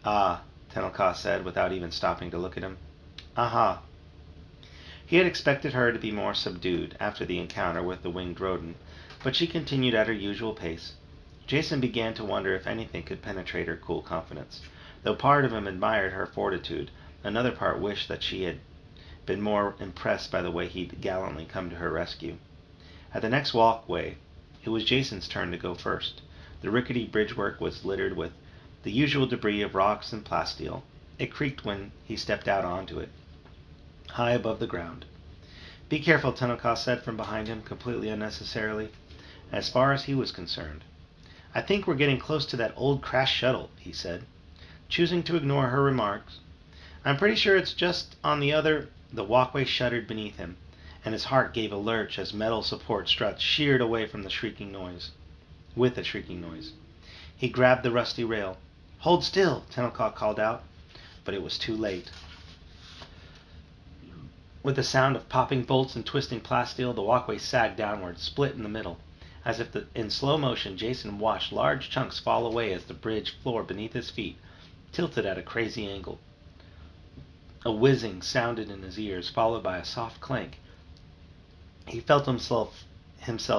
[SPEAKER 1] "Ah," Tenelka said without even stopping to look at him. "Aha." He had expected her to be more subdued after the encounter with the winged rodent, but she continued at her usual pace. Jason began to wonder if anything could penetrate her cool confidence. Though part of him admired her fortitude, another part wished that she had been more impressed by the way he'd gallantly come to her rescue. At the next walkway, it was Jason's turn to go first. The rickety bridgework was littered with the usual debris of rocks and plasteel. It creaked when he stepped out onto it, high above the ground. "Be careful," Tenelka said from behind him, completely unnecessarily, as far as he was concerned. "I think we're getting close to that old crashed shuttle," he said, choosing to ignore her remarks. "I'm pretty sure it's just on the other—" The walkway shuddered beneath him, and his heart gave a lurch as metal support struts sheared away from the shrieking noise. With a shrieking noise. He grabbed the rusty rail. "Hold still," Tenelka called out, but it was too late. With the sound of popping bolts and twisting plasteel, the walkway sagged downward, split in the middle. As if in slow motion, Jason watched large chunks fall away as the bridge floor beneath his feet tilted at a crazy angle. A whizzing sounded in his ears, followed by a soft clank. He felt himself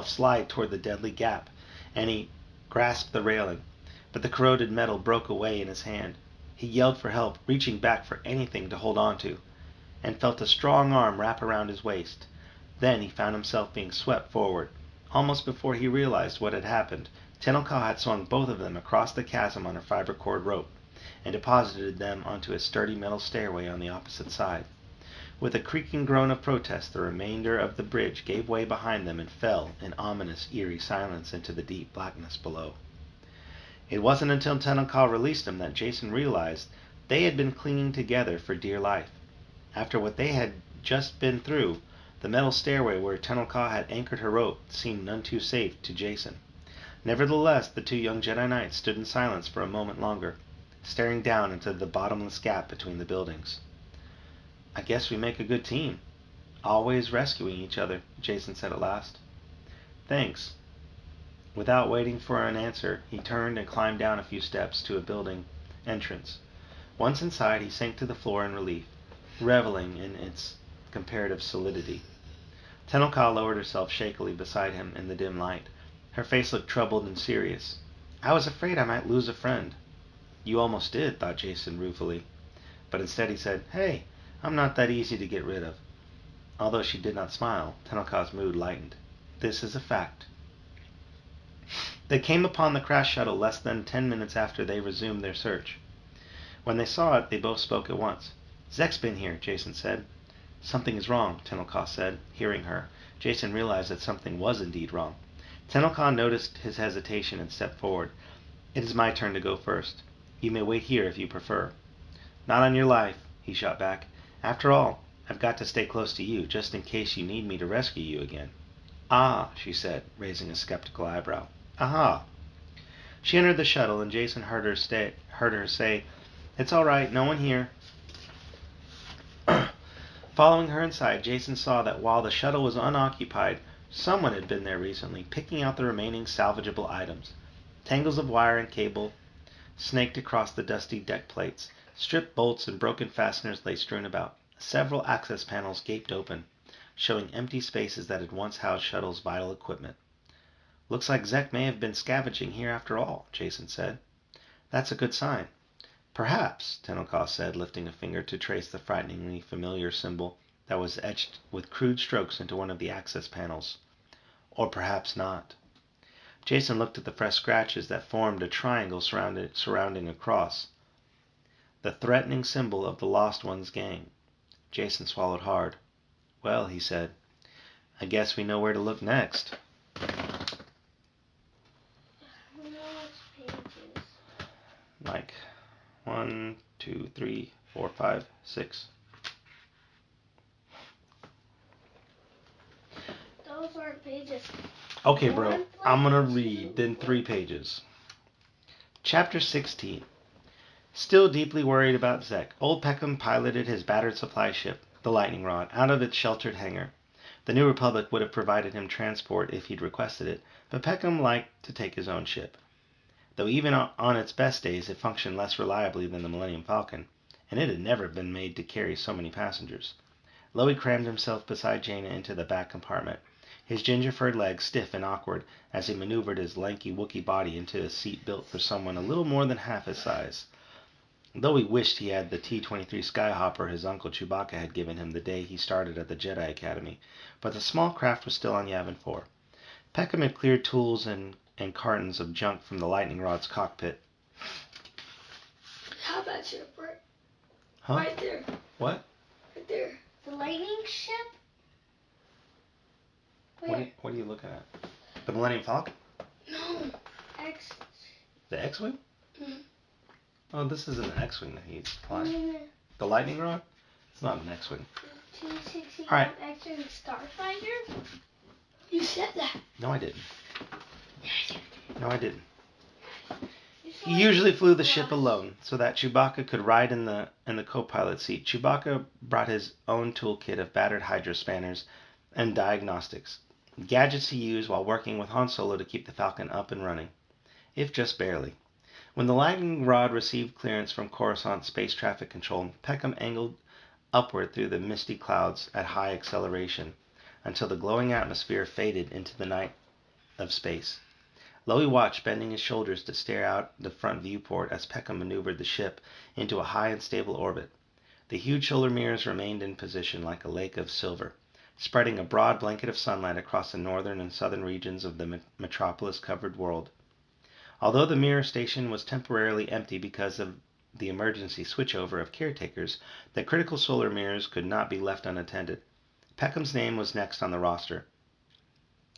[SPEAKER 1] slide toward the deadly gap, and he grasped the railing. but the corroded metal broke away in his hand. He yelled for help, reaching back for anything to hold on to, and felt a strong arm wrap around his waist. Then he found himself being swept forward. Almost before he realized what had happened, Tenelka had swung both of them across the chasm on a fiber cord rope, and deposited them onto a sturdy metal stairway on the opposite side. With a creaking groan of protest, the remainder of the bridge gave way behind them and fell in ominous, eerie silence into the deep blackness below. It wasn't until Tenelka released them that Jason realized they had been clinging together for dear life. After what they had just been through, the metal stairway where Tenelka had anchored her rope seemed none too safe to Jason. Nevertheless, the two young Jedi Knights stood in silence for a moment longer, staring down into the bottomless gap between the buildings. "I guess we make a good team, always rescuing each other," Jason said at last. "Thanks." Without waiting for an answer, he turned and climbed down a few steps to a building entrance. Once inside, he sank to the floor in relief, reveling in its comparative solidity. Tenelka lowered herself shakily beside him in the dim light. Her face looked troubled and serious. "I was afraid I might lose a friend." "You almost did," thought Jason ruefully. But instead he said, "Hey, I'm not that easy to get rid of." Although she did not smile, Tenelka's mood lightened. "This is a fact." They came upon the crash shuttle less than 10 minutes after they resumed their search. When they saw it, they both spoke at once. "Zek's been here," Jason said. "Something is wrong," Tenelka said. Hearing her, Jason realized that something was indeed wrong. Tenelka noticed his hesitation and stepped forward. "It is my turn to go first. You may wait here if you prefer." "Not on your life," he shot back. "After all, I've got to stay close to you, just in case you need me to rescue you again." "Ah," she said, raising a skeptical eyebrow. "Aha." She entered the shuttle, and Jason heard her say, "It's all right, no one here." Following her inside, Jason saw that while the shuttle was unoccupied, someone had been there recently, picking out the remaining salvageable items. Tangles of wire and cable snaked across the dusty deck plates. Stripped bolts and broken fasteners lay strewn about. Several access panels gaped open, showing empty spaces that had once housed shuttle's vital equipment. "Looks like Zek may have been scavenging here after all," Jason said. "That's a good sign." "Perhaps," Tenelka said, lifting a finger to trace the frighteningly familiar symbol that was etched with crude strokes into one of the access panels. "Or perhaps not." Jason looked at the fresh scratches that formed a triangle surrounding a cross, the threatening symbol of the Lost Ones gang. Jason swallowed hard. "Well," he said, "I guess we know where to look next." Like 1, 2, 3, 4, 5, 6.
[SPEAKER 2] Those aren't pages.
[SPEAKER 1] Okay, bro, I'm gonna read then 3 pages. Chapter 16. Still deeply worried about Zek, old Peckham piloted his battered supply ship, the Lightning Rod, out of its sheltered hangar. The New Republic would have provided him transport if he'd requested it, but Peckham liked to take his own ship. Though even on its best days it functioned less reliably than the Millennium Falcon, and it had never been made to carry so many passengers. Loey crammed himself beside Jaina into the back compartment, his ginger-furred legs stiff and awkward as he maneuvered his lanky Wookiee body into a seat built for someone a little more than half his size. Though he wished he had the T-23 Skyhopper his uncle Chewbacca had given him the day he started at the Jedi Academy, but the small craft was still on Yavin 4. Peckham had cleared tools and cartons of junk from the Lightning Rod's cockpit.
[SPEAKER 2] How about ship right?
[SPEAKER 1] Huh?
[SPEAKER 2] Right there.
[SPEAKER 1] What?
[SPEAKER 2] Right there. The lightning ship? Where?
[SPEAKER 1] What are you looking at? The Millennium Falcon?
[SPEAKER 2] No. X.
[SPEAKER 1] The X-Wing?
[SPEAKER 2] Mm.
[SPEAKER 1] Oh, this isn't an X-Wing that he's flying.
[SPEAKER 2] Mm.
[SPEAKER 1] The Lightning Rod? It's not an X-Wing.
[SPEAKER 2] T-60
[SPEAKER 1] All right.
[SPEAKER 2] X-Wing Starfighter? You said that.
[SPEAKER 1] No, I didn't. No, I didn't.
[SPEAKER 2] You said
[SPEAKER 1] He usually flew the ship alone, so that Chewbacca could ride in the co-pilot seat. Chewbacca brought his own toolkit of battered hydro spanners and diagnostics, gadgets he used while working with Han Solo to keep the Falcon up and running, if just barely. When the Lightning Rod received clearance from Coruscant Space Traffic Control, Peckham angled upward through the misty clouds at high acceleration until the glowing atmosphere faded into the night of space. Lowy watched, bending his shoulders to stare out the front viewport as Peckham maneuvered the ship into a high and stable orbit. The huge solar mirrors remained in position like a lake of silver, spreading a broad blanket of sunlight across the northern and southern regions of the metropolis-covered world. Although the mirror station was temporarily empty because of the emergency switchover of caretakers, the critical solar mirrors could not be left unattended. Peckham's name was next on the roster,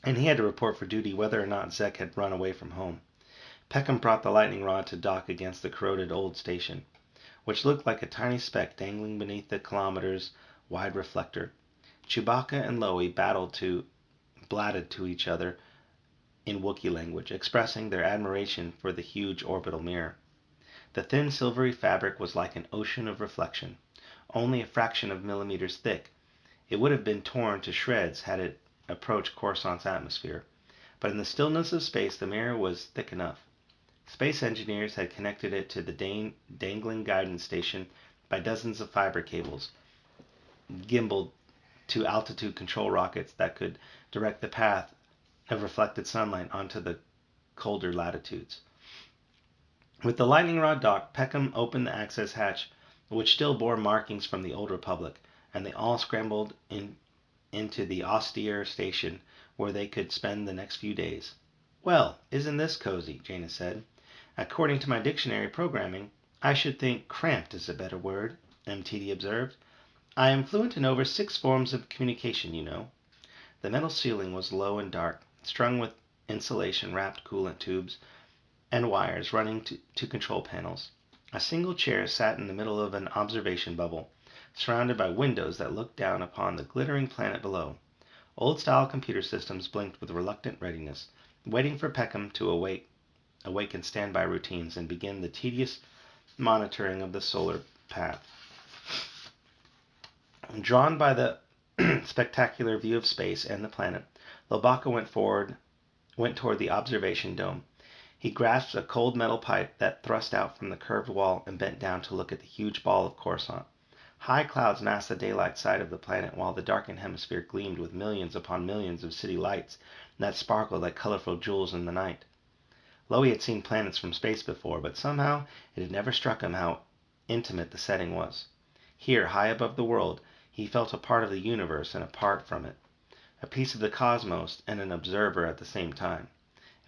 [SPEAKER 1] and he had to report for duty whether or not Zek had run away from home. Peckham brought the lightning rod to dock against the corroded old station, which looked like a tiny speck dangling beneath the kilometers-wide reflector. Chewbacca and Lowy blatted to each other in Wookiee language, expressing their admiration for the huge orbital mirror. The thin silvery fabric was like an ocean of reflection, only a fraction of millimeters thick. It would have been torn to shreds had it approached Coruscant's atmosphere, but in the stillness of space the mirror was thick enough. Space engineers had connected it to the dangling guidance station by dozens of fiber cables, gimbaled to altitude control rockets that could direct the path of reflected sunlight onto the colder latitudes. With the lightning rod docked, Peckham opened the access hatch, which still bore markings from the Old Republic, and they all scrambled into the austere station where they could spend the next few days. "Well, isn't this cozy?" Jaina said. "According to my dictionary programming, I should think cramped is a better word," MTD observed. "I am fluent in over 6 forms of communication, you know." The metal ceiling was low and dark, strung with insulation-wrapped coolant tubes and wires running to control panels. A single chair sat in the middle of an observation bubble, surrounded by windows that looked down upon the glittering planet below. Old-style computer systems blinked with reluctant readiness, waiting for Peckham to awaken standby routines and begin the tedious monitoring of the solar path. Drawn by the spectacular view of space and the planet, Lobaka went toward the observation dome. He grasped a cold metal pipe that thrust out from the curved wall and bent down to look at the huge ball of Coruscant. High clouds masked the daylight side of the planet, while the darkened hemisphere gleamed with millions upon millions of city lights that sparkled like colorful jewels in the night. Lowy had seen planets from space before, but somehow it had never struck him how intimate the setting was. Here, high above the world, he felt a part of the universe and apart from it, a piece of the cosmos and an observer at the same time.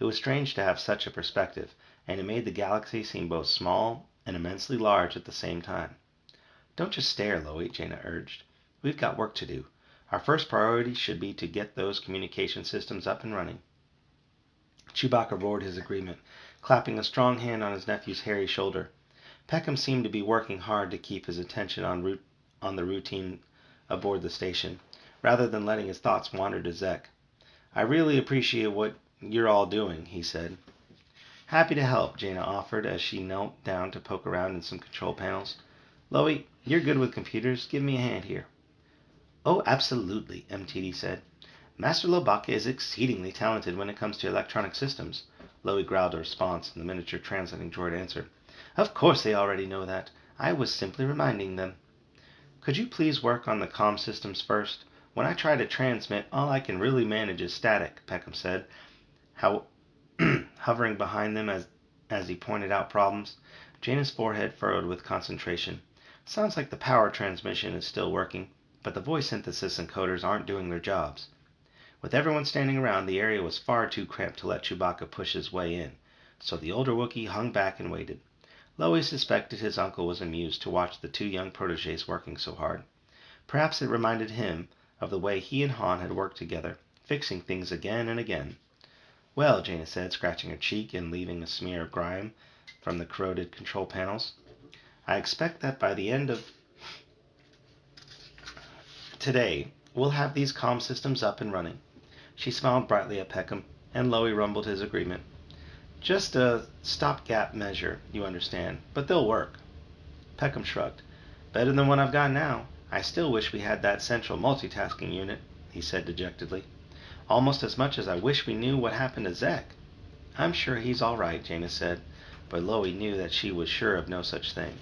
[SPEAKER 1] It was strange to have such a perspective, and it made the galaxy seem both small and immensely large at the same time. "Don't just stare, Lowy," Jaina urged. "We've got work to do. Our first priority should be to get those communication systems up and running." Chewbacca roared his agreement, clapping a strong hand on his nephew's hairy shoulder. Peckham seemed to be working hard to keep his attention on the routine aboard the station, rather than letting his thoughts wander to Zek. "I really appreciate what you're all doing," he said. "Happy to help," Jaina offered as she knelt down to poke around in some control panels. "Lowy, you're good with computers. Give me a hand here." "Oh, absolutely," MTD said. "Master Lobaka is exceedingly talented when it comes to electronic systems." Lowy growled a response, and the miniature translating droid answered. "Of course they already know that. I was simply reminding them." "Could you please work on the comm systems first? When I try to transmit, all I can really manage is static," Peckham said, hovering behind them as he pointed out problems. Jaina's forehead furrowed with concentration. "Sounds like the power transmission is still working, but the voice synthesis encoders aren't doing their jobs." With everyone standing around, the area was far too cramped to let Chewbacca push his way in, so the older Wookiee hung back and waited. Lowy suspected his uncle was amused to watch the 2 young protégés working so hard. Perhaps it reminded him of the way he and Han had worked together, fixing things again and again. "Well," Jaina said, scratching her cheek and leaving a smear of grime from the corroded control panels, "I expect that by the end of today, we'll have these comm systems up and running." She smiled brightly at Peckham, and Lowy rumbled his agreement. "Just a stopgap measure, you understand, but they'll work." Peckham shrugged. "Better than what I've got now. I still wish we had that central multitasking unit," he said dejectedly. "Almost as much as I wish we knew what happened to Zek." "I'm sure he's all right," Jaina said, but Lowy knew that she was sure of no such thing.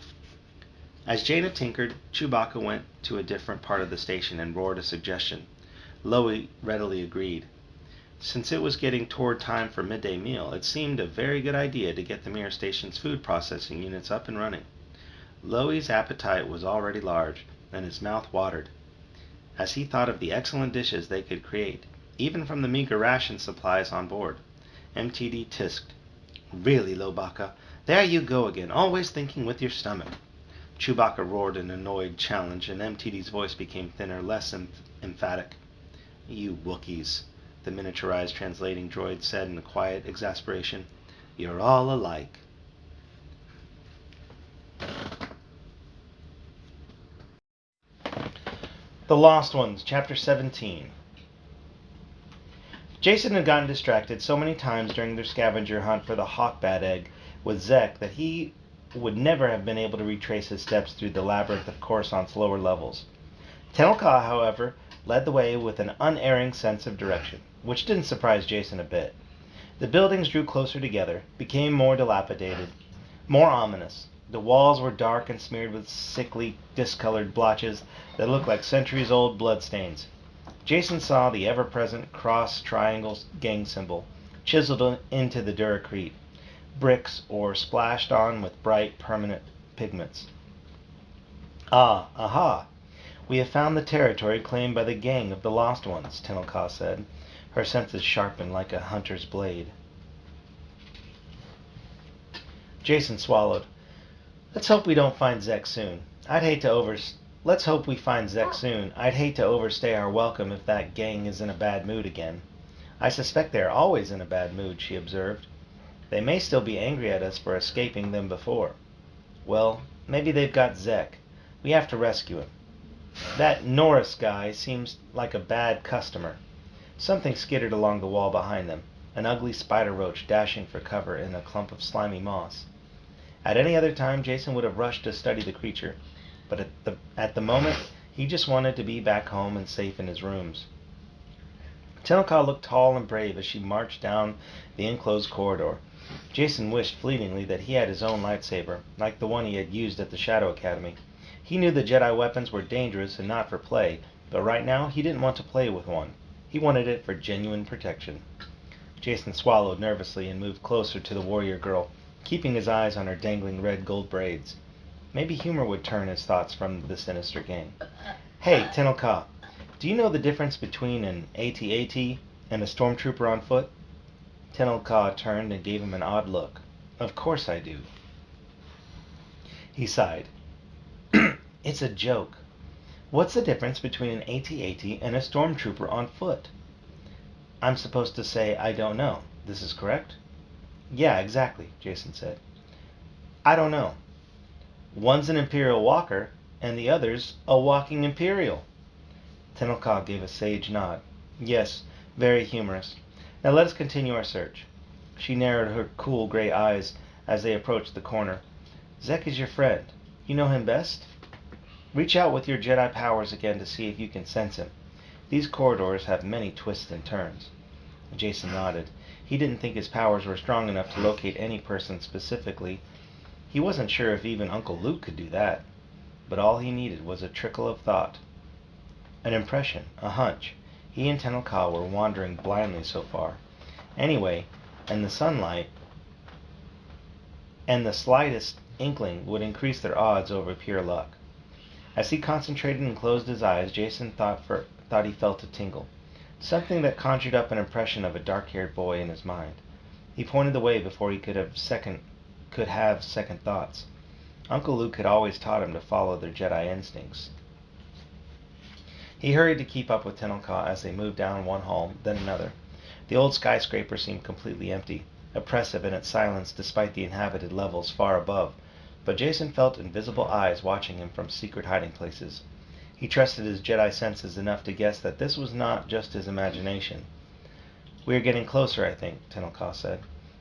[SPEAKER 1] As Jaina tinkered, Chewbacca went to a different part of the station and roared a suggestion. Lowy readily agreed. Since it was getting toward time for midday meal, it seemed a very good idea to get the Mirror Station's food processing units up and running. Loey's appetite was already large, and his mouth watered, as he thought of the excellent dishes they could create, even from the meager ration supplies on board. MTD tisked. "Really, Lobaka, there you go again, always thinking with your stomach." Chewbacca roared an annoyed challenge, and MTD's voice became thinner, less emphatic. "You Wookiees," the miniaturized translating droid said in quiet exasperation. "You're all alike." The Lost Ones, Chapter 17. Jason had gotten distracted so many times during their scavenger hunt for the Hawkbat egg with Zek that he would never have been able to retrace his steps through the labyrinth of Coruscant's lower levels. Tenelka, however, led the way with an unerring sense of direction, which didn't surprise Jason a bit. The buildings drew closer together, became more dilapidated, more ominous. The walls were dark and smeared with sickly, discolored blotches that looked like centuries-old bloodstains. Jason saw the ever-present cross-triangle gang symbol, chiseled into the duracrete, bricks or splashed on with bright, permanent pigments. Aha! We have found the territory claimed by the gang of the Lost Ones, Tenelka said, her senses sharpened like a hunter's blade. Jason swallowed. Let's hope we find Zek soon. I'd hate to overstay our welcome if that gang is in a bad mood again. I suspect they are always in a bad mood, she observed. They may still be angry at us for escaping them before. Well, maybe they've got Zek. We have to rescue him. That Norris guy seems like a bad customer. Something skittered along the wall behind them, an ugly spider roach dashing for cover in a clump of slimy moss. At any other time, Jason would have rushed to study the creature, but at the moment, he just wanted to be back home and safe in his rooms. Tenelka looked tall and brave as she marched down the enclosed corridor. Jason wished fleetingly that he had his own lightsaber, like the one he had used at the Shadow Academy. He knew the Jedi weapons were dangerous and not for play, but right now he didn't want to play with one. He wanted it for genuine protection. Jason swallowed nervously and moved closer to the warrior girl, keeping his eyes on her dangling red gold braids. Maybe humor would turn his thoughts from the sinister gang. "Hey, Tenelka, do you know the difference between an AT-AT and a stormtrooper on foot?" Tenelka turned and gave him an odd look. "Of course I do." He sighed. "It's a joke. What's the difference between an AT-AT and a stormtrooper on foot?" "I'm supposed to say I don't know. This is correct?" "Yeah, exactly," Jason said. "I don't know. One's an Imperial walker, and the other's a walking Imperial." Tenelka gave a sage nod. "Yes, very humorous. Now let us continue our search." She narrowed her cool gray eyes as they approached the corner. "Zek is your friend. You know him best? Reach out with your Jedi powers again to see if you can sense him. These corridors have many twists and turns." Jason nodded. He didn't think his powers were strong enough to locate any person specifically. He wasn't sure if even Uncle Luke could do that. But all he needed was a trickle of thought. An impression, a hunch. He and Tenelka were wandering blindly so far. Anyway, and the sunlight and the slightest inkling would increase their odds over pure luck. As he concentrated and closed his eyes, Jason thought he felt a tingle. Something that conjured up an impression of a dark-haired boy in his mind. He pointed the way before he could have second thoughts. Uncle Luke had always taught him to follow their Jedi instincts. He hurried to keep up with Tenelka as they moved down one hall, then another. The old skyscraper seemed completely empty, oppressive in its silence despite the inhabited levels far above, but Jason felt invisible eyes watching him from secret hiding places. He trusted his Jedi senses enough to guess that this was not just his imagination. "We are getting closer, I think," Tenelka said.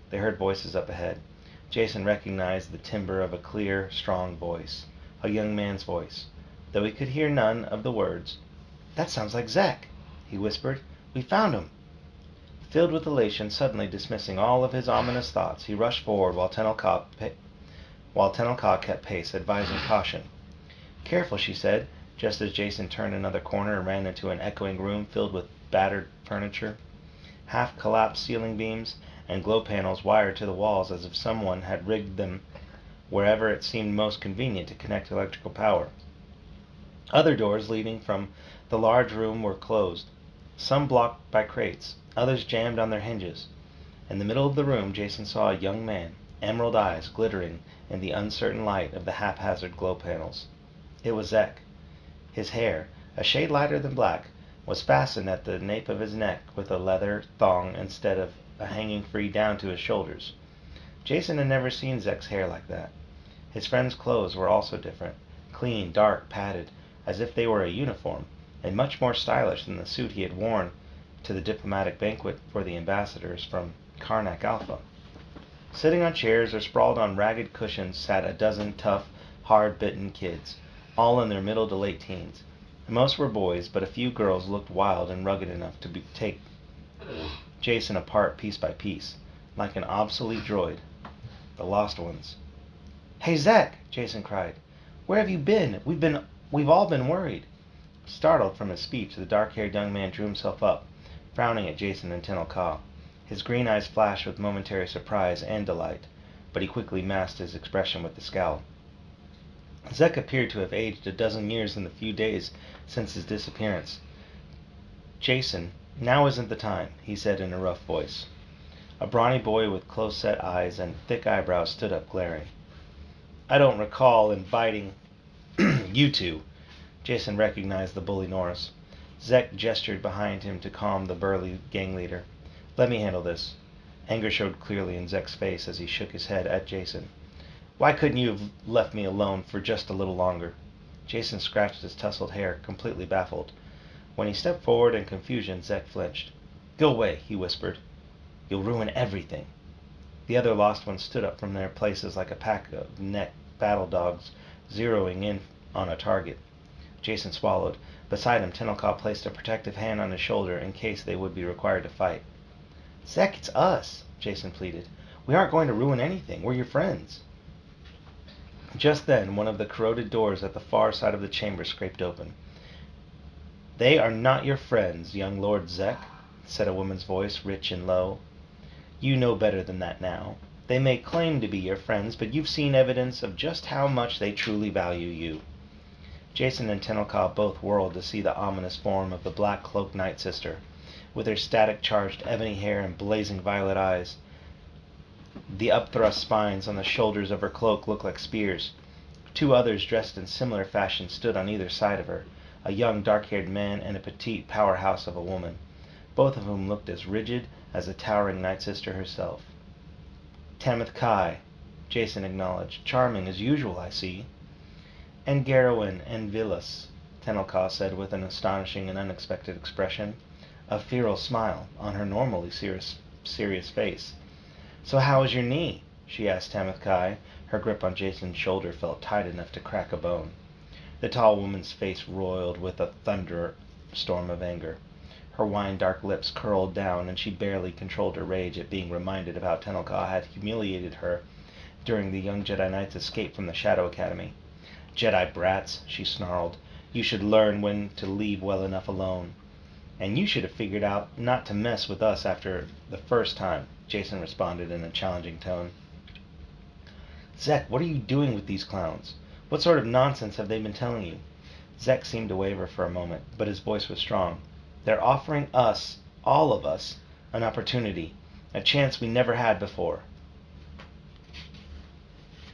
[SPEAKER 1] They heard voices up ahead. Jason recognized the timbre of a clear, strong voice, a young man's voice, though he could hear none of the words. "That sounds like Zek," he whispered. "We found him." Filled with elation, suddenly dismissing all of his ominous thoughts, he rushed forward while Tenelka kept pace, advising caution. "Careful," she said, just as Jason turned another corner and ran into an echoing room filled with battered furniture. half-collapsed ceiling beams, and glow panels wired to the walls as if someone had rigged them wherever it seemed most convenient to connect electrical power. Other doors leading from the large room were closed, some blocked by crates, others jammed on their hinges. In the middle of the room, Jason saw a young man, emerald eyes glittering in the uncertain light of the haphazard glow panels. It was Zek. His hair, a shade lighter than black, was fastened at the nape of his neck with a leather thong instead of hanging free down to his shoulders. Jason had never seen Zek's hair like that. His friend's clothes were also different, clean, dark, padded, as if they were a uniform, and much more stylish than the suit he had worn to the diplomatic banquet for the ambassadors from Karnak Alpha. Sitting on chairs or sprawled on ragged cushions sat a dozen tough, hard-bitten kids, all in their middle to late teens. Most were boys, but a few girls looked wild and rugged enough to take Jason apart piece by piece, like an obsolete droid. The lost ones. "Hey, Zek!" Jason cried. "Where have you been? We've all been worried." Startled from his speech, the dark-haired young man drew himself up, frowning at Jason and Tenel Ka. His green eyes flashed with momentary surprise and delight, but he quickly masked his expression with a scowl. Zek appeared to have aged a dozen years in the few days since his disappearance. "Jason, now isn't the time," he said in a rough voice. A brawny boy with close-set eyes and thick eyebrows stood up, glaring. "I don't recall inviting you two." Jason recognized the bully Norris. Zek gestured behind him to calm the burly gang leader. "Let me handle this." Anger showed clearly in Zek's face as he shook his head at Jason. "Why couldn't you have left me alone for just a little longer?" Jason scratched his tousled hair, completely baffled. When he stepped forward in confusion, Zek flinched. "Go away," he whispered. "You'll ruin everything." The other lost ones stood up from their places like a pack of neck battle dogs zeroing in on a target. Jason swallowed. Beside him, Tenel Ka placed a protective hand on his shoulder in case they would be required to fight. "Zek, it's us," Jason pleaded. "We aren't going to ruin anything. We're your friends." Just then, one of the corroded doors at the far side of the chamber scraped open. "They are not your friends, young Lord Zek," said a woman's voice, rich and low. "You know better than that now. They may claim to be your friends, but you've seen evidence of just how much they truly value you." Jason and Tenel Ka both whirled to see the ominous form of the black-cloaked Night Sister, with her static-charged ebony hair and blazing violet eyes. The upthrust spines on the shoulders of her cloak looked like spears. Two others dressed in similar fashion stood on either side of her, a young dark-haired man and a petite powerhouse of a woman, both of whom looked as rigid as the towering Night Sister herself. "Tamith Kai," Jason acknowledged. "Charming as usual, I see." "And Garrowin and Villas," Tenel Ka said with an astonishing and unexpected expression, a feral smile on her normally serious face. "So how is your knee?" she asked Tamith Kai. Her grip on Jason's shoulder felt tight enough to crack a bone. The tall woman's face roiled with a thunderstorm of anger. Her wine-dark lips curled down, and she barely controlled her rage at being reminded of how Tenel Ka had humiliated her during the young Jedi Knight's escape from the Shadow Academy. "Jedi brats," she snarled. "You should learn when to leave well enough alone." "And you should have figured out not to mess with us after the first time," Jason responded in a challenging tone. "Zek, what are you doing with these clowns? What sort of nonsense have they been telling you?" Zek seemed to waver for a moment, but his voice was strong. "They're offering us, all of us, an opportunity, a chance we never had before."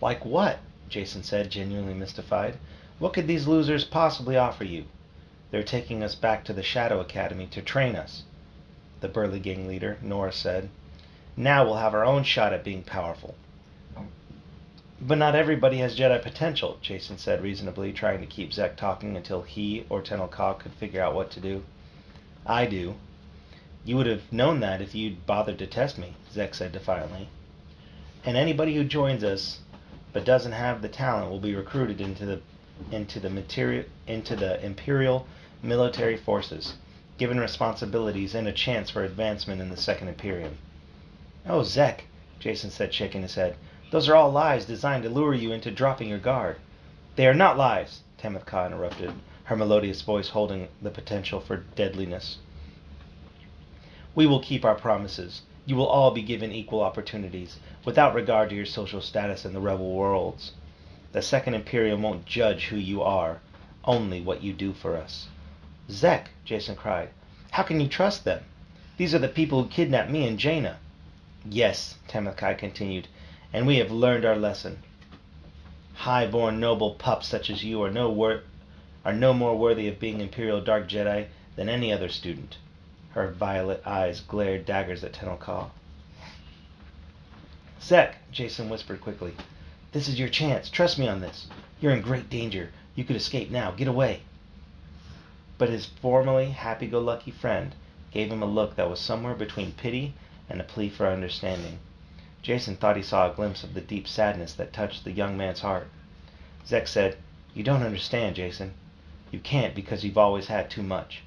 [SPEAKER 1] "Like what?" Jason said, genuinely mystified. "What could these losers possibly offer you?" "They're taking us back to the Shadow Academy to train us," the burly gang leader, Norris, said. "Now we'll have our own shot at being powerful." "But not everybody has Jedi potential," Jason said reasonably, trying to keep Zek talking until he or Tenel Ka could figure out what to do. "I do." "You would have known that if you'd bothered to test me," Zek said defiantly. "And anybody who joins us but doesn't have the talent will be recruited into the Imperial military forces, given responsibilities and a chance for advancement in the Second Imperium." "Oh, Zek," Jason said, shaking his head. "Those are all lies designed to lure you into dropping your guard." "They are not lies," Tamith Ka interrupted, her melodious voice holding the potential for deadliness. We will keep our promises. You will all be given equal opportunities, without regard to your social status in the rebel worlds. The Second Imperium won't judge who you are, only what you do for us." "Zek," Jason cried, "how can you trust them? These are the people who kidnapped me and Jaina." "Yes," Tamakai continued, "and we have learned our lesson. High-born noble pups such as you are no more worthy of being Imperial Dark Jedi than any other student." Her violet eyes glared daggers at Tenelka. "Zek," Jason whispered quickly, "this is your chance. Trust me on this. You're in great danger. You could escape now. Get away." But his formerly happy-go-lucky friend gave him a look that was somewhere between pity and a plea for understanding. Jason thought he saw a glimpse of the deep sadness that touched the young man's heart. Zek said, "You don't understand, Jason. You can't because you've always had too much.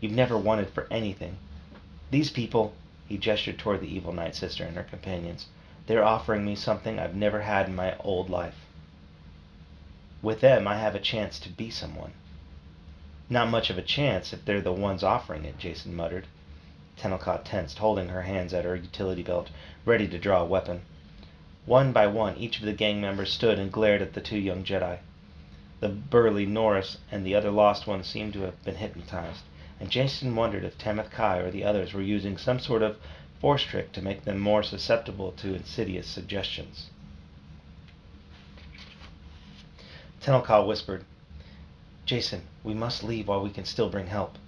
[SPEAKER 1] You've never wanted for anything. These people," he gestured toward the evil Night Sister and her companions, "they're offering me something I've never had in my old life. With them, I have a chance to be someone." "Not much of a chance if they're the ones offering it," Jason muttered. Tenelka tensed, holding her hands at her utility belt, ready to draw a weapon. One by one, each of the gang members stood and glared at the two young Jedi. The burly Norris and the other lost ones seemed to have been hypnotized, and Jason wondered if Tamith Kai or the others were using some sort of force trick to make them more susceptible to insidious suggestions. Tenelka whispered, "Jason, we must leave while we can still bring help."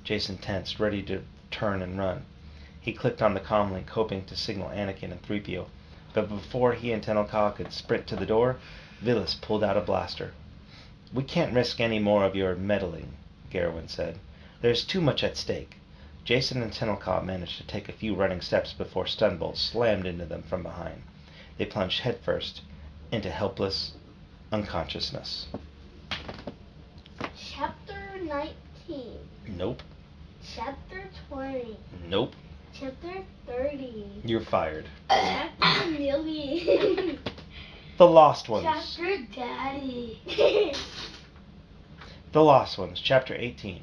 [SPEAKER 1] Jason tensed, ready to turn and run. He clicked on the comlink, hoping to signal Anakin and 3PO, but before he and Tenelka could sprint to the door, Vilas pulled out a blaster. "We can't risk any more of your meddling," Garwin said. "There's too much at stake." Jason and Tenelka managed to take a few running steps before Stunbolt slammed into them from behind. They plunged headfirst into helpless unconsciousness.
[SPEAKER 4] Chapter 19.
[SPEAKER 1] Nope.
[SPEAKER 4] Chapter 20.
[SPEAKER 1] Nope.
[SPEAKER 4] Chapter 30.
[SPEAKER 1] You're fired.
[SPEAKER 4] Chapter a million.
[SPEAKER 1] The Lost Ones.
[SPEAKER 2] Chapter Daddy.
[SPEAKER 1] The Lost Ones, Chapter 18.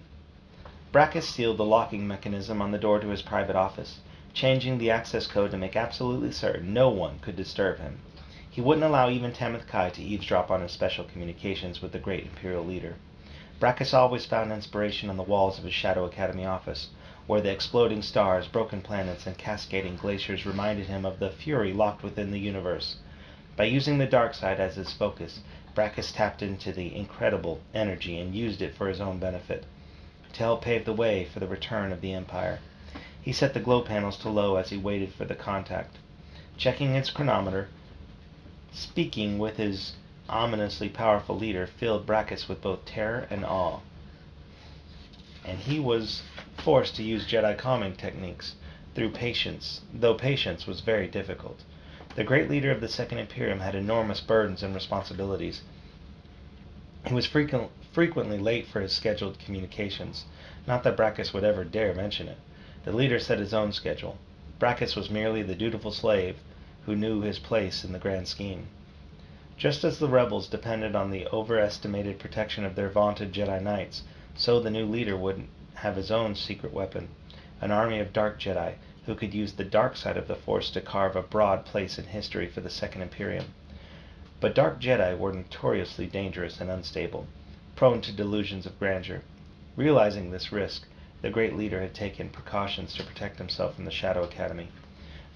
[SPEAKER 1] Brackus sealed the locking mechanism on the door to his private office, changing the access code to make absolutely certain no one could disturb him. He wouldn't allow even Tamith Kai to eavesdrop on his special communications with the great Imperial leader. Brackus always found inspiration on the walls of his Shadow Academy office, where the exploding stars, broken planets, and cascading glaciers reminded him of the fury locked within the universe. By using the dark side as his focus, Brackus tapped into the incredible energy and used it for his own benefit, to help pave the way for the return of the Empire. He set the glow panels to low as he waited for the contact. Checking his chronometer, speaking with his ominously powerful leader filled Brackus with both terror and awe. And he was forced to use Jedi calming techniques though patience was very difficult. The great leader of the Second Imperium had enormous burdens and responsibilities. He was frequently late for his scheduled communications. Not that Brackus would ever dare mention it. The leader set his own schedule. Brackus was merely the dutiful slave who knew his place in the grand scheme. Just as the rebels depended on the overestimated protection of their vaunted Jedi Knights, so the new leader would have his own secret weapon, an army of dark Jedi who could use the dark side of the Force to carve a broad place in history for the Second Imperium. But dark Jedi were notoriously dangerous and unstable, prone to delusions of grandeur. Realizing this risk, the great leader had taken precautions to protect himself from the Shadow Academy.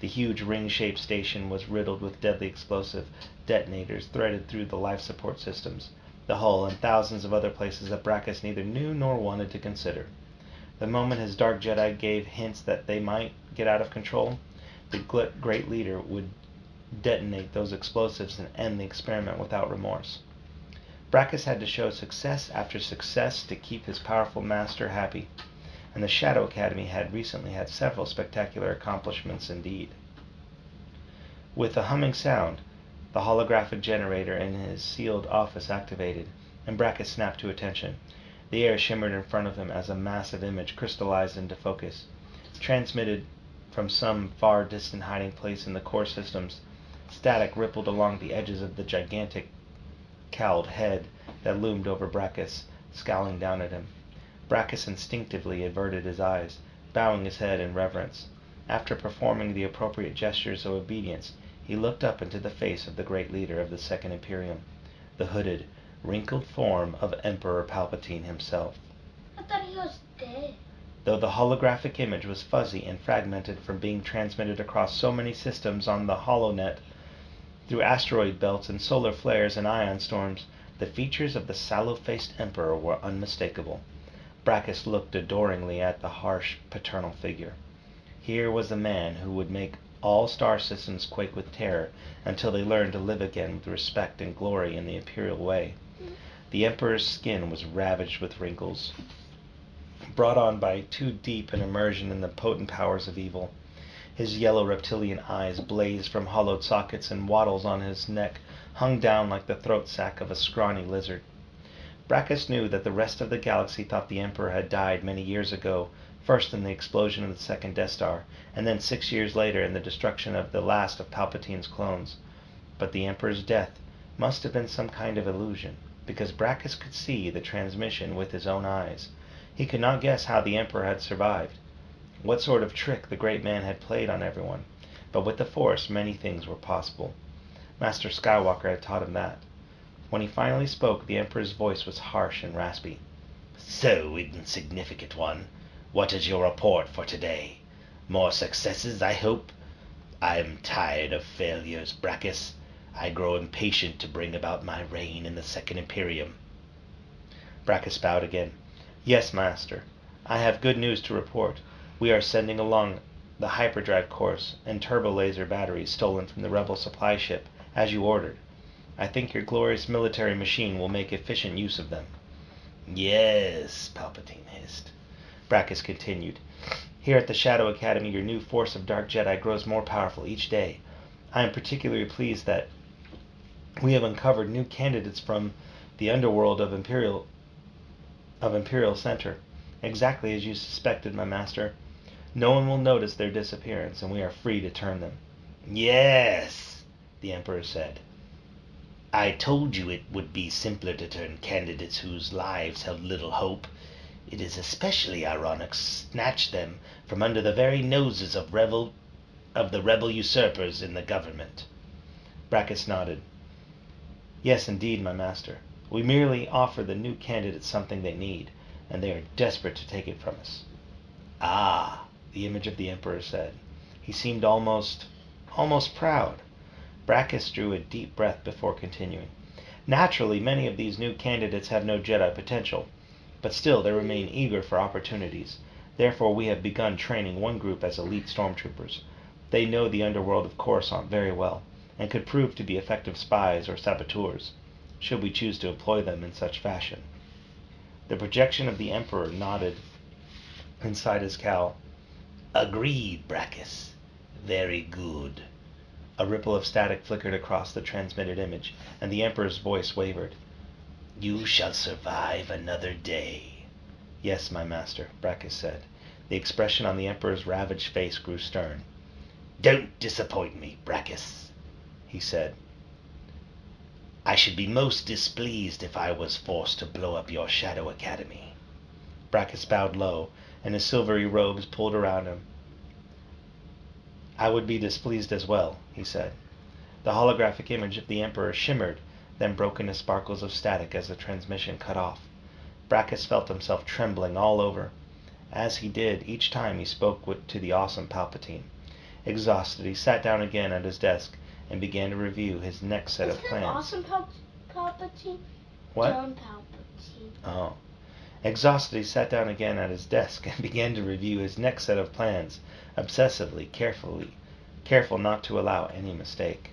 [SPEAKER 1] The huge ring-shaped station was riddled with deadly explosive detonators threaded through the life support systems, the hull, and thousands of other places that Brackus neither knew nor wanted to consider. The moment his dark Jedi gave hints that they might get out of control, the great leader would detonate those explosives and end the experiment without remorse. Brackus had to show success after success to keep his powerful master happy, and the Shadow Academy had recently had several spectacular accomplishments indeed. With a humming sound, the holographic generator in his sealed office activated, and Brackus snapped to attention. The air shimmered in front of him as a massive image crystallized into focus. Transmitted from some far distant hiding place in the core systems, static rippled along the edges of the gigantic cowled head that loomed over Brackus, scowling down at him. Brackus instinctively averted his eyes, bowing his head in reverence. After performing the appropriate gestures of obedience, he looked up into the face of the great leader of the Second Imperium, the hooded, wrinkled form of Emperor Palpatine himself.
[SPEAKER 2] I thought he was dead.
[SPEAKER 1] Though the holographic image was fuzzy and fragmented from being transmitted across so many systems on the HoloNet, through asteroid belts and solar flares and ion storms, the features of the sallow-faced Emperor were unmistakable. Brackus looked adoringly at the harsh, paternal figure. Here was a man who would make all star systems quake with terror until they learned to live again with respect and glory in the Imperial way. The Emperor's skin was ravaged with wrinkles, brought on by too deep an immersion in the potent powers of evil. His yellow reptilian eyes blazed from hollowed sockets, and wattles on his neck hung down like the throat sac of a scrawny lizard. Brackus knew that the rest of the galaxy thought the Emperor had died many years ago, first in the explosion of the second Death Star, and then 6 years later in the destruction of the last of Palpatine's clones. But the Emperor's death must have been some kind of illusion, because Brackus could see the transmission with his own eyes. He could not guess how the Emperor had survived, what sort of trick the great man had played on everyone, but with the Force many things were possible. Master Skywalker had taught him that. When he finally spoke, the Emperor's voice was harsh and raspy. "So, insignificant one, what is your report for today? More successes, I hope? I am tired of failures, Brackus. I grow impatient to bring about my reign in the Second Imperium." Brackus bowed again. "Yes, Master. I have good news to report. We are sending along the hyperdrive course and turbo-laser batteries stolen from the rebel supply ship, as you ordered. I think your glorious military machine will make efficient use of them." "Yes," Palpatine hissed. Brackus continued. "Here at the Shadow Academy, your new force of dark Jedi grows more powerful each day. I am particularly pleased that we have uncovered new candidates from the underworld of Imperial Center, exactly as you suspected, my master. No one will notice their disappearance, and we are free to turn them." "Yes," the Emperor said. "I told you it would be simpler to turn candidates whose lives held little hope. It is especially ironic to snatch them from under the very noses of the rebel usurpers in the government." Brackus nodded. "Yes, indeed, my master. We merely offer the new candidates something they need, and they are desperate to take it from us." "Ah," the image of the Emperor said. He seemed almost proud. Brackus drew a deep breath before continuing. "Naturally, many of these new candidates have no Jedi potential, but still they remain eager for opportunities. Therefore we have begun training one group as elite stormtroopers. They know the underworld of Coruscant very well, and could prove to be effective spies or saboteurs, should we choose to employ them in such fashion." The projection of the Emperor nodded inside his cowl. "Agreed, Brackus. Very good." A ripple of static flickered across the transmitted image, and the Emperor's voice wavered. "You shall survive another day." "Yes, my master," Brackus said. The expression on the Emperor's ravaged face grew stern. "Don't disappoint me, Brackus," he said. "I should be most displeased if I was forced to blow up your Shadow Academy." Brackus bowed low, and his silvery robes pulled around him. "I would be displeased as well," he said. The holographic image of the Emperor shimmered, then broke into sparkles of static as the transmission cut off. Brackus felt himself trembling all over. As he did, each time he spoke to the awesome Palpatine. Exhausted, he sat down again at his desk and began to review his next set of plans.
[SPEAKER 4] Awesome Palpatine?
[SPEAKER 1] What?
[SPEAKER 4] John Palpatine.
[SPEAKER 1] Oh. Exhausted, he sat down again at his desk and began to review his next set of plans, obsessively, careful not to allow any mistake.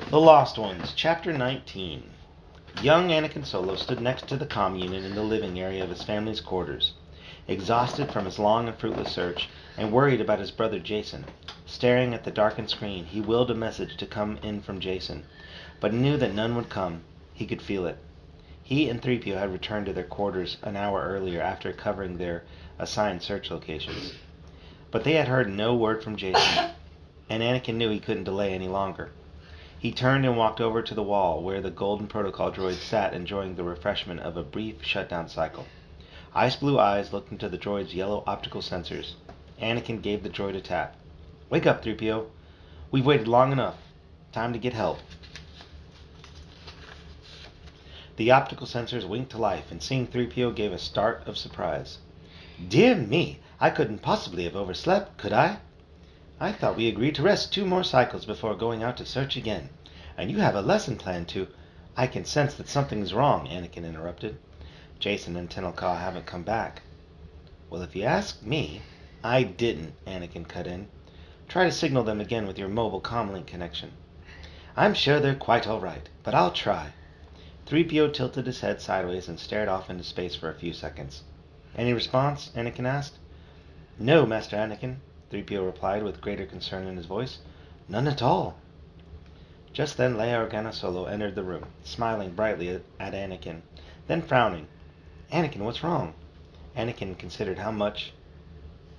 [SPEAKER 1] The Lost Ones, Chapter 19. Young Anakin Solo stood next to the comm unit in the living area of his family's quarters. Exhausted from his long and fruitless search, and worried about his brother Jason, staring at the darkened screen, he willed a message to come in from Jason, but knew that none would come. He could feel it. He and 3PO had returned to their quarters an hour earlier after covering their assigned search locations. But they had heard no word from Jason, and Anakin knew he couldn't delay any longer. He turned and walked over to the wall where the golden protocol droid sat enjoying the refreshment of a brief shutdown cycle. Ice blue eyes looked into the droid's yellow optical sensors. Anakin gave the droid a tap. "Wake up, 3PO. We've waited long enough. Time to get help." The optical sensors winked to life, and seeing 3PO gave a start of surprise. "Dear me, I couldn't possibly have overslept, could I?" "I thought we agreed to rest 2 more cycles before going out to search again. And you have a lesson planned to—" "I can sense that something's wrong," Anakin interrupted. "Jason and Tenelka haven't come back." "Well, if you ask me, I didn't," Anakin cut in. "Try to signal them again with your mobile comlink connection." "I'm sure they're quite all right, but I'll try." 3PO tilted his head sideways and stared off into space for a few seconds. "Any response?" Anakin asked. "No, Master Anakin," 3PO replied with greater concern in his voice. "None at all." Just then Leia Organa Solo entered the room, smiling brightly at Anakin, then frowning. "Anakin, what's wrong?" Anakin considered how much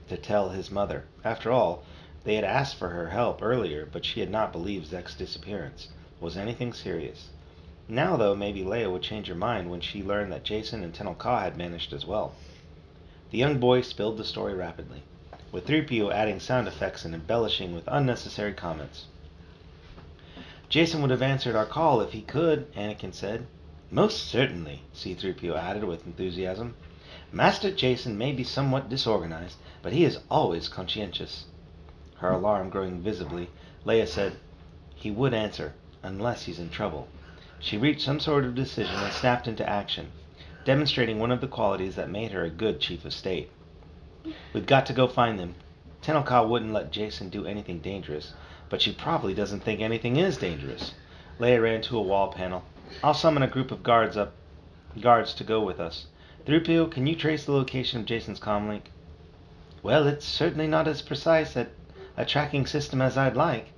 [SPEAKER 1] to tell his mother. After all, they had asked for her help earlier, but she had not believed Zek's disappearance was anything serious. Now, though, maybe Leia would change her mind when she learned that Jason and Tenelka had vanished as well. The young boy spilled the story rapidly, with 3PO adding sound effects and embellishing with unnecessary comments. "Jason would have answered our call if he could," Anakin said. "Most certainly," C-3PO added with enthusiasm. "Master Jason may be somewhat disorganized, but he is always conscientious." Her alarm growing visibly, Leia said, "He would answer, unless he's in trouble." She reached some sort of decision and snapped into action, demonstrating one of the qualities that made her a good chief of state. "We've got to go find them. Tenelka wouldn't let Jason do anything dangerous, but she probably doesn't think anything is dangerous." Leia ran to a wall panel. "I'll summon a group of guards to go with us. 3PO, can you trace the location of Jason's comlink?" "Well, it's certainly not as precise a tracking system as I'd like,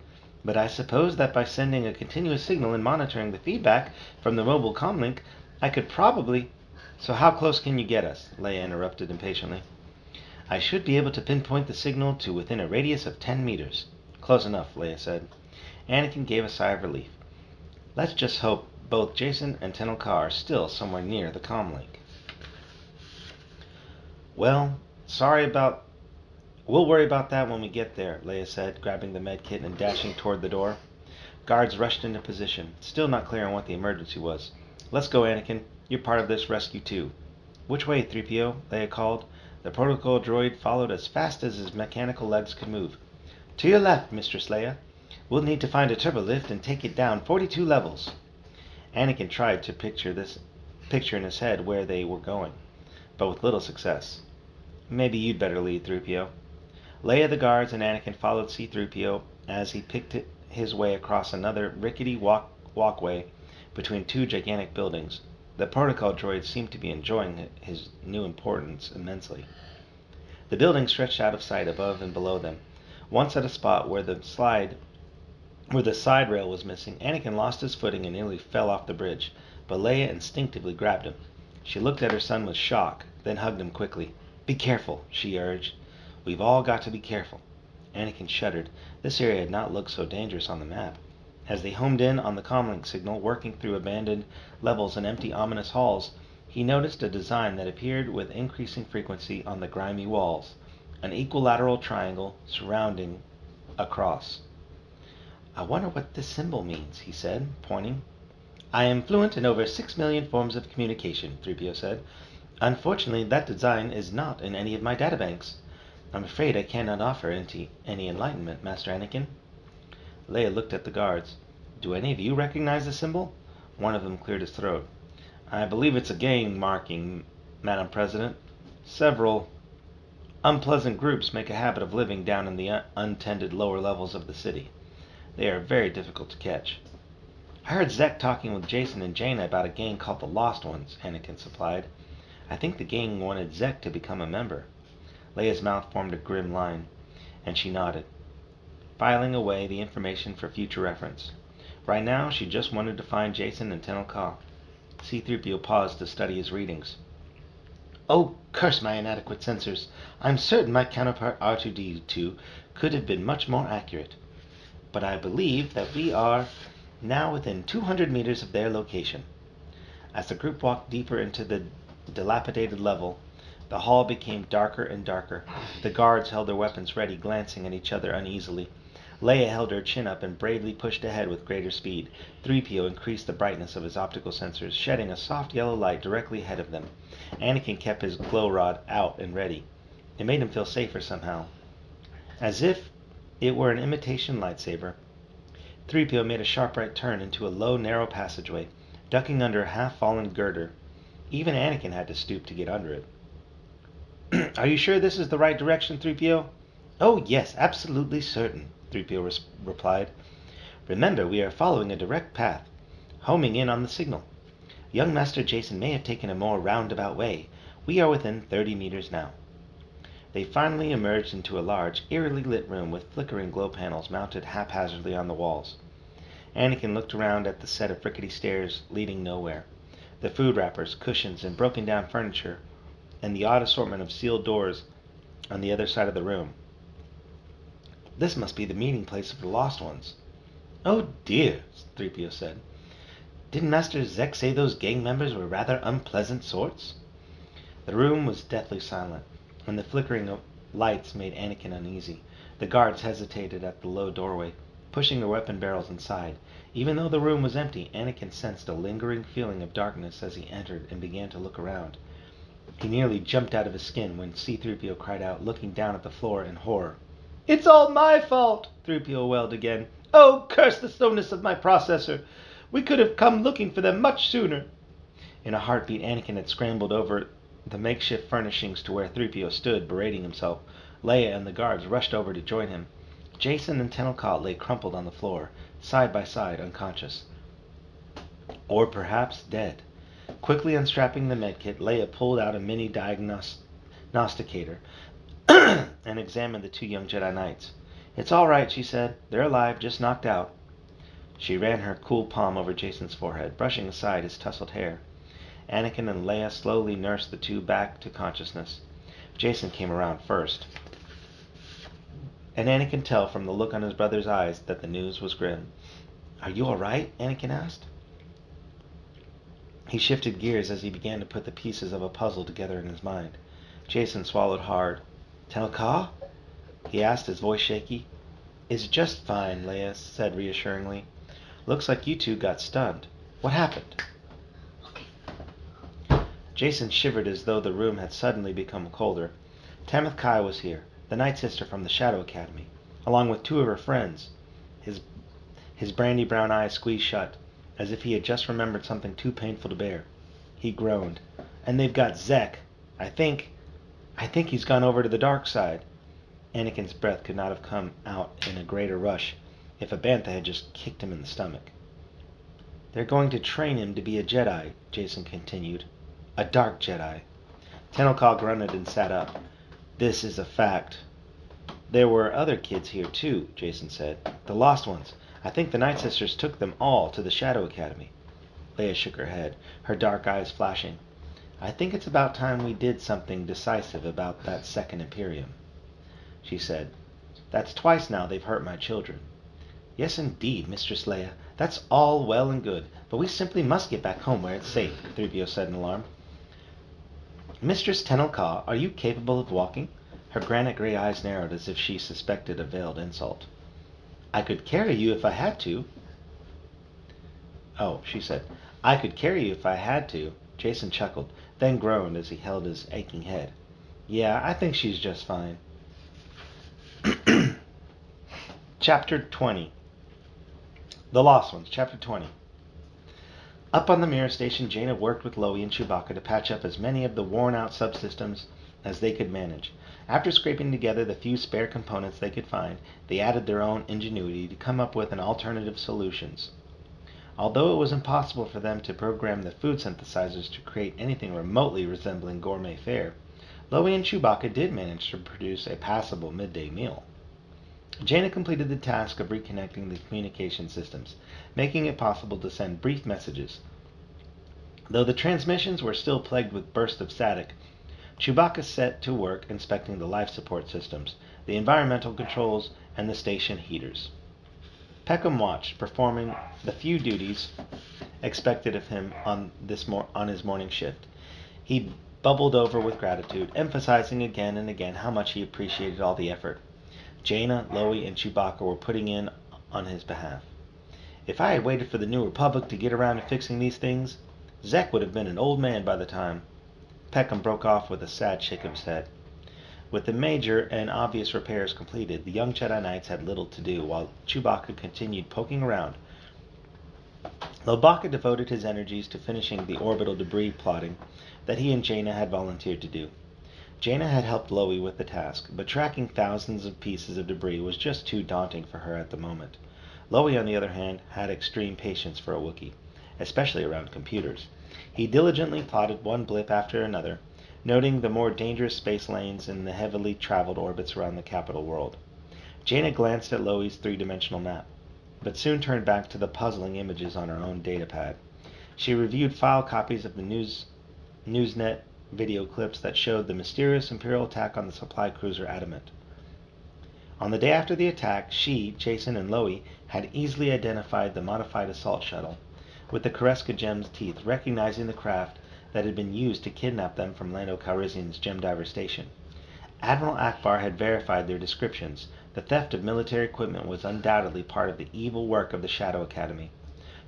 [SPEAKER 1] but I suppose that by sending a continuous signal and monitoring the feedback from the mobile comlink, I could probably—" "So how close can you get us?" Leia interrupted impatiently. "I should be able to pinpoint the signal to within a radius of 10 meters. "Close enough," Leia said. Anakin gave a sigh of relief. "Let's just hope both Jason and Tenelka are still somewhere near the comlink." "Well, we'll worry about that when we get there," Leia said, grabbing the medkit and dashing toward the door. Guards rushed into position, still not clear on what the emergency was. "Let's go, Anakin. You're part of this rescue too." "Which way, 3PO?" Leia called. The protocol droid followed as fast as his mechanical legs could move. "To your left, Mistress Leia. We'll need to find a turbolift and take it down 42 levels." Anakin tried to picture in his head where they were going, but with little success. "Maybe you'd better lead, 3PO." Leia, the guards, and Anakin followed C-3PO as he picked his way across another rickety walkway between 2 gigantic buildings. The protocol droid seemed to be enjoying his new importance immensely. The buildings stretched out of sight above and below them. Once at a spot where the side rail was missing, Anakin lost his footing and nearly fell off the bridge, but Leia instinctively grabbed him. She looked at her son with shock, then hugged him quickly. "Be careful," she urged. "We've all got to be careful." Anakin shuddered. This area had not looked so dangerous on the map. As they homed in on the comlink signal, working through abandoned levels and empty, ominous halls, he noticed a design that appeared with increasing frequency on the grimy walls, an equilateral triangle surrounding a cross. "I wonder what this symbol means," he said, pointing. "I am fluent in over 6 million forms of communication," 3PO said. "Unfortunately, that design is not in any of my databanks. I'm afraid I cannot offer any enlightenment, Master Anakin." Leia looked at the guards. "Do any of you recognize the symbol?" One of them cleared his throat. "I believe it's a gang marking, Madam President. Several unpleasant groups make a habit of living down in the untended lower levels of the city. They are very difficult to catch." "I heard Zek talking with Jason and Jaina about a gang called the Lost Ones," Anakin supplied. "I think the gang wanted Zek to become a member." Leia's mouth formed a grim line, and she nodded, filing away the information for future reference. Right now, she just wanted to find Jason and Tenelka. C-3PO paused to study his readings. "Oh, curse my inadequate sensors. I'm certain my counterpart R2-D2 could have been much more accurate. But I believe that we are now within 200 meters of their location. As the group walked deeper into the dilapidated level, the hall became darker and darker. The guards held their weapons ready, glancing at each other uneasily. Leia held her chin up and bravely pushed ahead with greater speed. 3PO increased the brightness of his optical sensors, shedding a soft yellow light directly ahead of them. Anakin kept his glow rod out and ready. It made him feel safer somehow. As if it were an imitation lightsaber, 3PO made a sharp right turn into a low, narrow passageway, ducking under a half-fallen girder. Even Anakin had to stoop to get under it. Are you sure this is the right direction, 3PO? Oh, yes, absolutely certain, 3PO replied. Remember, we are following a direct path, homing in on the signal. Young Master Jason may have taken a more roundabout way. We are within 30 meters now. They finally emerged into a large, eerily lit room with flickering glow panels mounted haphazardly on the walls. Anakin looked around at the set of rickety stairs leading nowhere, the food wrappers, cushions, and broken-down furniture, and the odd assortment of sealed doors on the other side of the room. This must be the meeting place of the Lost Ones. Oh dear, 3PO said. Didn't Master Zek say those gang members were rather unpleasant sorts? The room was deathly silent, and the flickering of lights made Anakin uneasy. The guards hesitated at the low doorway, pushing their weapon barrels inside. Even though the room was empty, Anakin sensed a lingering feeling of darkness as he entered and began to look around. He nearly jumped out of his skin when C-3PO cried out, looking down at the floor in horror. It's all my fault, 3PO wailed again. Oh, curse the slowness of my processor! We could have come looking for them much sooner. In a heartbeat, Anakin had scrambled over the makeshift furnishings to where 3PO stood, berating himself. Leia and the guards rushed over to join him. Jason and Tenel Ka lay crumpled on the floor, side by side, unconscious. Or perhaps dead. Quickly unstrapping the medkit, Leia pulled out a mini diagnosticator and examined the two young Jedi Knights. It's all right, she said. They're alive, just knocked out. She ran her cool palm over Jason's forehead, brushing aside his tousled hair. Anakin and Leia slowly nursed the two back to consciousness. Jason came around first, and Anakin could tell from the look on his brother's eyes that the news was grim. Are you all right? Anakin asked. He shifted gears as he began to put the pieces of a puzzle together in his mind. Jason swallowed hard. Tenel Ka? He asked, his voice shaky. It's just fine, Leia said reassuringly. Looks like you two got stunned. What happened? Jason shivered as though the room had suddenly become colder. Tamith Kai was here, the Night Sister from the Shadow Academy, along with two of her friends. His brandy-brown eyes squeezed shut, as if he had just remembered something too painful to bear. He groaned. And they've got Zek. I think he's gone over to the dark side. Anakin's breath could not have come out in a greater rush if a bantha had just kicked him in the stomach. They're going to train him to be a Jedi, Jason continued. A dark Jedi. Tenel Ka grunted and sat up. This is a fact. There were other kids here too, Jason said. The Lost Ones. I think the Night Sisters took them all to the Shadow Academy. Leia shook her head, her dark eyes flashing. I think it's about time we did something decisive about that Second Imperium, she said. That's twice now they've hurt my children. Yes, indeed, Mistress Leia. That's all well and good, but we simply must get back home where it's safe, 3PO said in alarm. Mistress Tenel Ka, are you capable of walking? Her granite gray eyes narrowed as if she suspected a veiled insult. I could carry you if I had to. Oh, she said. I could carry you if I had to. Jason chuckled, then groaned as he held his aching head. Yeah, I think she's just fine. Chapter 20. The Lost Ones, Chapter 20. Up on the mirror station, Jaina worked with Loie and Chewbacca to patch up as many of the worn-out subsystems as they could manage. After scraping together the few spare components they could find, they added their own ingenuity to come up with an alternative solutions. Although it was impossible for them to program the food synthesizers to create anything remotely resembling gourmet fare, Loie and Chewbacca did manage to produce a passable midday meal. Jaina completed the task of reconnecting the communication systems, making it possible to send brief messages. Though the transmissions were still plagued with bursts of static, Chewbacca set to work inspecting the life support systems, the environmental controls, and the station heaters. Peckham watched, performing the few duties expected of him on his morning shift. He bubbled over with gratitude, emphasizing again and again how much he appreciated all the effort Jaina, Loie, and Chewbacca were putting in on his behalf. If I had waited for the New Republic to get around to fixing these things, Zek would have been an old man by the time. Peckham broke off with a sad shake of his head. With the major and obvious repairs completed, the young Jedi Knights had little to do, while Chewbacca continued poking around. Lobaka devoted his energies to finishing the orbital debris plotting that he and Jaina had volunteered to do. Jaina had helped Loie with the task, but tracking thousands of pieces of debris was just too daunting for her at the moment. Loie, on the other hand, had extreme patience for a Wookiee, especially around computers. He diligently plotted one blip after another, noting the more dangerous space lanes in the heavily traveled orbits around the capital world. Jaina glanced at Loie's three-dimensional map, but soon turned back to the puzzling images on her own datapad. She reviewed file copies of the Newsnet video clips that showed the mysterious Imperial attack on the supply cruiser Adamant. On the day after the attack, she, Jason, and Loie had easily identified the modified assault shuttle, with the Koreska gem's teeth, recognizing the craft that had been used to kidnap them from Lando Calrissian's Gemdiver station. Admiral Akbar had verified their descriptions. The theft of military equipment was undoubtedly part of the evil work of the Shadow Academy.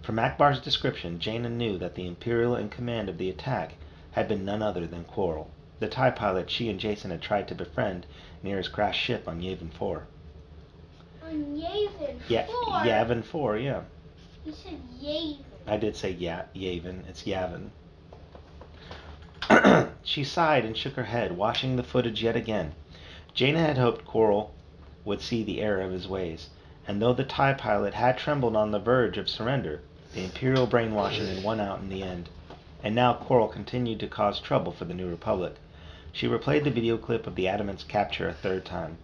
[SPEAKER 1] From Akbar's description, Jaina knew that the Imperial in command of the attack had been none other than Quarrel, the TIE pilot she and Jason had tried to befriend near his crashed ship on Yavin 4.
[SPEAKER 4] On Yavin 4?
[SPEAKER 1] Yavin 4, yeah.
[SPEAKER 4] You said Yavin.
[SPEAKER 1] I did say Yavin. It's Yavin. She sighed and shook her head, watching the footage yet again. Jaina had hoped Quarrel would see the error of his ways, and though the TIE pilot had trembled on the verge of surrender, the Imperial brainwashing had won out in the end. And now Quarrel continued to cause trouble for the New Republic. She replayed the video clip of the Adamant's capture a third time.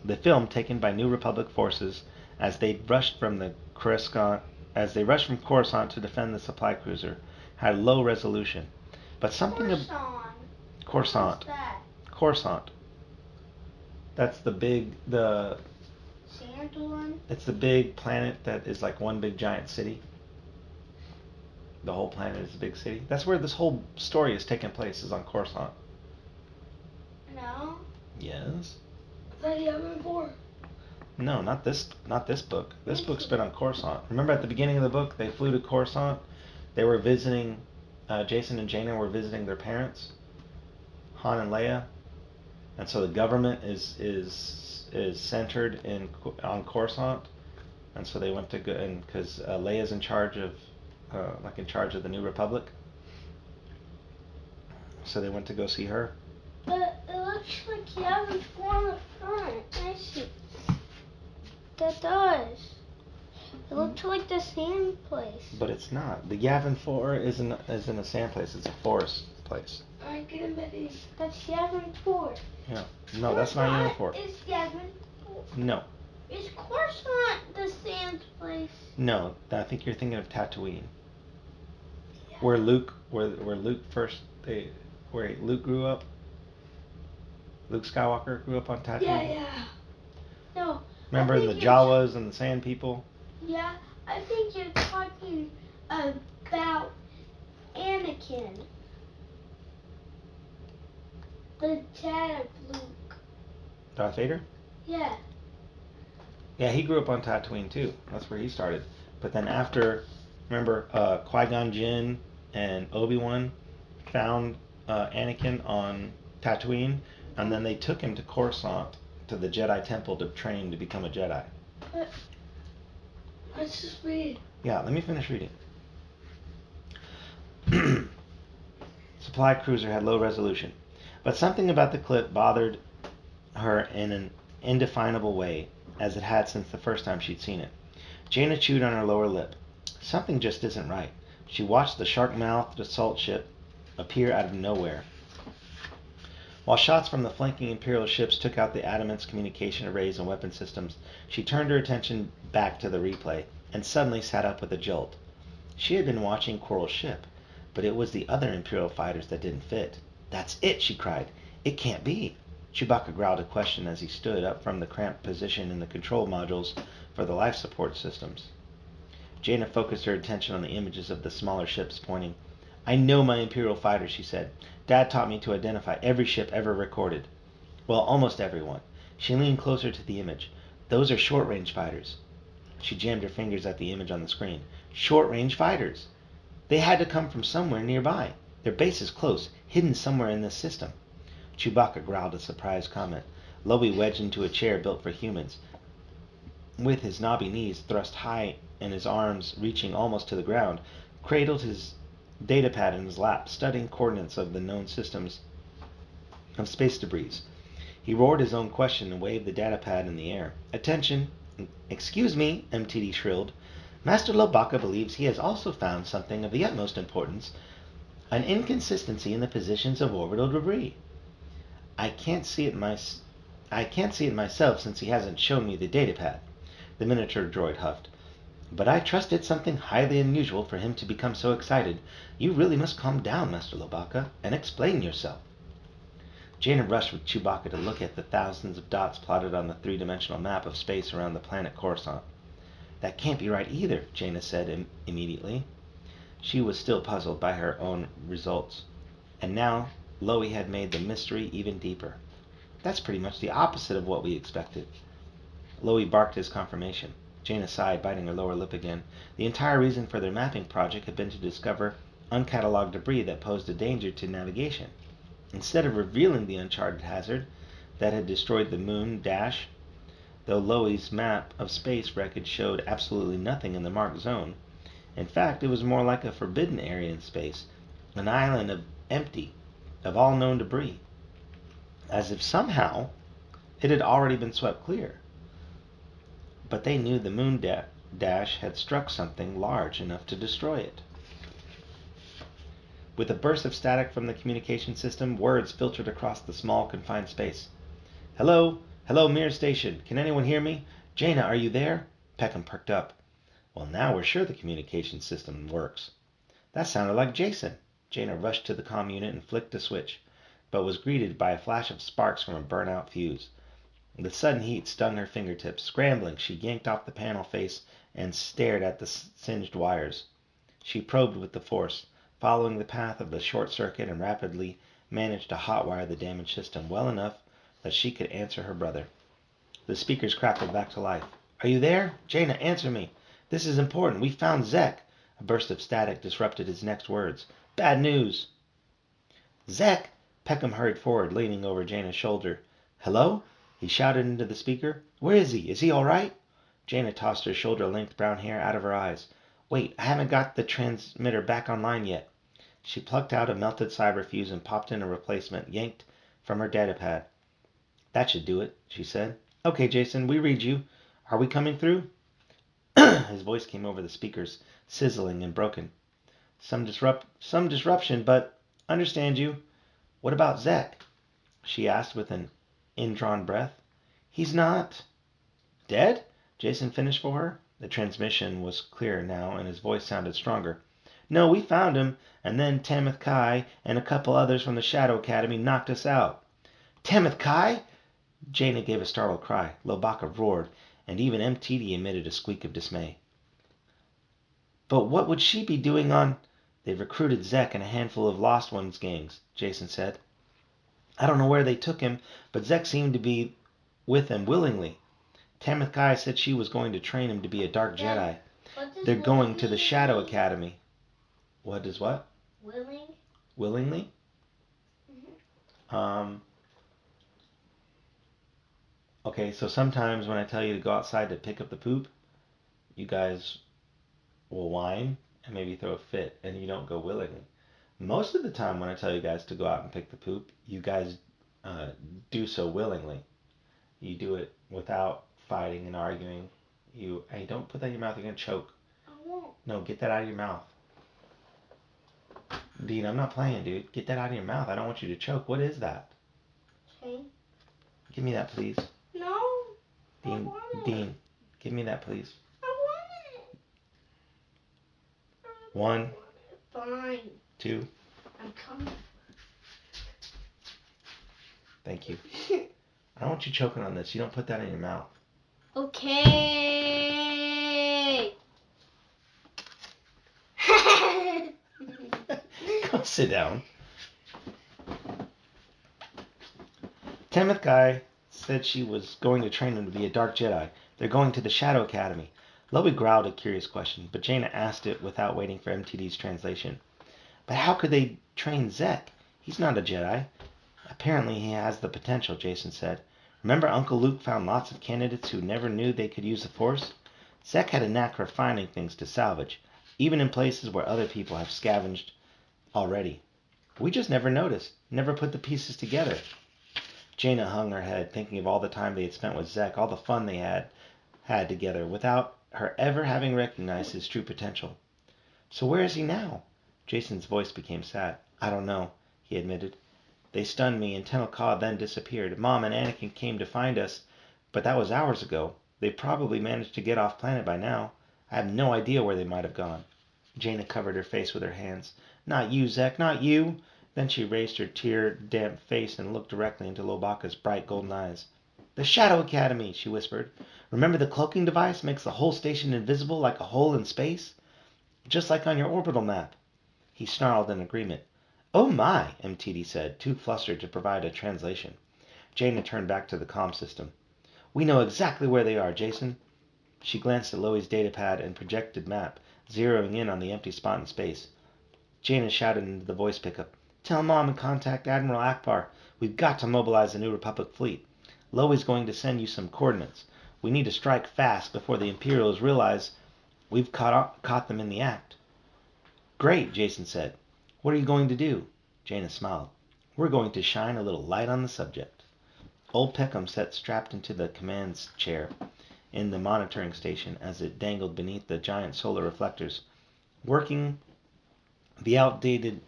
[SPEAKER 1] The film, taken by New Republic forces as they rushed from Coruscant to defend the supply cruiser, had low resolution. But something Coruscant.
[SPEAKER 4] What's that?
[SPEAKER 1] Coruscant. That's the
[SPEAKER 4] Sand one?
[SPEAKER 1] It's the big planet that is like one big giant city. The whole planet is a big city. That's where this whole story is taking place, is on Coruscant.
[SPEAKER 4] No.
[SPEAKER 1] Yes.
[SPEAKER 2] I thought you had before.
[SPEAKER 1] No, not this book. This book's been on Coruscant. Remember at the beginning of the book, they flew to Coruscant. They were visiting, Jason and Jaina were visiting their parents, Han and Leia, and so the government is centered on Coruscant, and so they went to go, and because Leia's in charge of the New Republic, so they went to go see her.
[SPEAKER 4] But it looks like Yavin 4 on the front. I see. That does. It looks like the sand place.
[SPEAKER 1] But it's not. The Yavin 4 isn't a sand place. It's a forest place.
[SPEAKER 2] Alright, get him, Betty.
[SPEAKER 4] That's Yavin 4.
[SPEAKER 1] Yeah. No, that's not Yavin 4.
[SPEAKER 4] It's Yavin 4.
[SPEAKER 1] No.
[SPEAKER 4] Is Coruscant the sand place?
[SPEAKER 1] No, I think you're thinking of Tatooine. Where Luke grew up. Luke Skywalker grew up on Tatooine.
[SPEAKER 2] Yeah.
[SPEAKER 4] No.
[SPEAKER 1] Remember the Jawas and the Sand People?
[SPEAKER 4] Yeah, I think you're talking about Anakin. The dad of Luke.
[SPEAKER 1] Darth Vader?
[SPEAKER 4] Yeah.
[SPEAKER 1] Yeah, he grew up on Tatooine too. That's where he started. But then after, remember, Qui-Gon Jinn and Obi-Wan found Anakin on Tatooine, and then they took him to Coruscant, to the Jedi Temple, to train to become a Jedi.
[SPEAKER 2] Let's just read.
[SPEAKER 1] Yeah, let me finish reading. Supply cruiser had low resolution, but something about the clip bothered her in an indefinable way, as it had since the first time she'd seen it. Jaina chewed on her lower lip. Something just isn't right. She watched the shark-mouthed assault ship appear out of nowhere. While shots from the flanking Imperial ships took out the Adamant's communication arrays and weapon systems, she turned her attention back to the replay, and suddenly sat up with a jolt. She had been watching Quarrel's ship, but it was the other Imperial fighters that didn't fit. "That's it!" she cried. "It can't be. Chewbacca growled a question as he stood up from the cramped position in the control modules for the life support systems. Jaina focused her attention on the images of the smaller ships, pointing. "I know my Imperial fighters," she said. "Dad taught me to identify every ship ever recorded. Well, almost everyone." She leaned closer to the image. "Those are short-range fighters." She jammed her fingers at the image on the screen. "Short-range fighters! They had to come from somewhere nearby. Their base is close, hidden somewhere in this system." Chewbacca growled a surprised comment. Lowy wedged into a chair built for humans. With his knobby knees thrust high and his arms reaching almost to the ground, cradled his datapad in his lap, studying coordinates of the known systems of space debris. He roared his own question and waved the datapad in the air. "Attention! Excuse me," MTD shrilled. "Master Lobaka believes he has also found something of the utmost importance, an inconsistency in the positions of orbital debris. I can't see it myself since he hasn't shown me the datapad," the miniature droid huffed. "But I trust it's something highly unusual for him to become so excited. You really must calm down, Master Lobaka, and explain yourself." Jaina rushed with Chewbacca to look at the thousands of dots plotted on the three-dimensional map of space around the planet Coruscant. "That can't be right either," Jaina said immediately. She was still puzzled by her own results. And now, Lowy had made the mystery even deeper. "That's pretty much the opposite of what we expected." Lowy barked his confirmation. Jaina sighed, biting her lower lip again. The entire reason for their mapping project had been to discover uncatalogued debris that posed a danger to navigation. Instead of revealing the uncharted hazard that had destroyed the moon dash, though Lowy's map of space wreckage showed absolutely nothing in the marked zone. In fact, it was more like a forbidden area in space, an island empty of all known debris, as if somehow it had already been swept clear. But they knew the moon dash had struck something large enough to destroy it. With a burst of static from the communication system, words filtered across the small, confined space. "Hello? Hello, Mir Station. Can anyone hear me? Jaina, are you there?" Peckham perked up. "Well, now we're sure the communication system works." That sounded like Jason. Jaina rushed to the comm unit and flicked a switch, but was greeted by a flash of sparks from a burnt-out fuse. The sudden heat stung her fingertips. Scrambling, she yanked off the panel face and stared at the singed wires. She probed with the force, following the path of the short circuit, and rapidly managed to hotwire the damaged system well enough that she could answer her brother. The speakers crackled back to life. "Are you there? Jaina, answer me. This is important. We found Zek." A burst of static disrupted his next words. "Bad news." "Zek!" Peckham hurried forward, leaning over Jaina's shoulder. "Hello?" he shouted into the speaker. "Where is he? Is he all right?" Jaina tossed her shoulder-length brown hair out of her eyes. "Wait, I haven't got the transmitter back online yet." She plucked out a melted cyber fuse and popped in a replacement, yanked from her datapad. "That should do it," she said. "Okay, Jason, we read you. Are we coming through?" His voice came over the speakers, sizzling and broken. Some disruption, but understand you." "What about Zek?" she asked with an indrawn breath. "He's not—" "Dead?" Jason finished for her. The transmission was clearer now, and his voice sounded stronger. "No, we found him, and then Tamith Kai and a couple others from the Shadow Academy knocked us out." "Tamith Kai!" Jaina gave a startled cry. Lobaka roared, and even MTD emitted a squeak of dismay. "But what would she be doing on—" "They've recruited Zek and a handful of Lost Ones gangs," Jason said. "I don't know where they took him, but Zek seemed to be with them willingly. Tamith Kai said she was going to train him to be a dark Jedi. They're going to the Shadow Academy." "What does what?"
[SPEAKER 4] Willing.
[SPEAKER 1] "Willingly?" Okay, so sometimes when I tell you to go outside to pick up the poop, you guys will whine and maybe throw a fit, and you don't go willingly. Most of the time when I tell you guys to go out and pick the poop, you guys do so willingly. You do it without fighting and arguing. Hey, don't put that in your mouth, you're going to choke.
[SPEAKER 4] I won't.
[SPEAKER 1] No, get that out of your mouth. Dean, I'm not playing, dude. Get that out of your mouth. I don't want you to choke. What is that?
[SPEAKER 4] Okay.
[SPEAKER 1] Give me that, please.
[SPEAKER 4] No.
[SPEAKER 1] Dean, give me that, please.
[SPEAKER 4] I want it.
[SPEAKER 1] 1,
[SPEAKER 4] Fine.
[SPEAKER 1] 2,
[SPEAKER 4] I'm coming.
[SPEAKER 1] Thank you. I don't want you choking on this. You don't put that in your mouth.
[SPEAKER 4] Okay.
[SPEAKER 1] Go sit down. 10th guy said she was going to train him to be a dark Jedi. They're going to the Shadow Academy. Lowy growled a curious question, but Jaina asked it without waiting for MTD's translation. But how could they train Zek? He's not a Jedi. Apparently he has the potential, Jason said. Remember Uncle Luke found lots of candidates who never knew they could use the Force? Zek had a knack for finding things to salvage, even in places where other people have scavenged already. We just never noticed, never put the pieces together. Jaina hung her head, thinking of all the time they had spent with Zek, all the fun they had together, without her ever having recognized his true potential. So where is he now? Jason's voice became sad. I don't know, he admitted. They stunned me, and Tenel Ka then disappeared. Mom and Anakin came to find us, but that was hours ago. They probably managed to get off planet by now. I have no idea where they might have gone. Jaina covered her face with her hands. Not you, Zek, not you! Then she raised her tear-damp face and looked directly into Lobaka's bright golden eyes. The Shadow Academy, she whispered. Remember the cloaking device makes the whole station invisible like a hole in space? Just like on your orbital map. He snarled in agreement. Oh my, MTD said, too flustered to provide a translation. Jaina turned back to the comm system. We know exactly where they are, Jason. She glanced at Loey's datapad and projected map, zeroing in on the empty spot in space. Jaina shouted into the voice pickup. Tell Mom and contact Admiral Akbar. We've got to mobilize the New Republic fleet. Loey's going to send you some coordinates. We need to strike fast before the Imperials realize we've caught them in the act. Great, Jason said. What are you going to do? Jaina smiled. We're going to shine a little light on the subject. Old Peckham sat strapped into the command's chair in the monitoring station as it dangled beneath the giant solar reflectors, working the outdated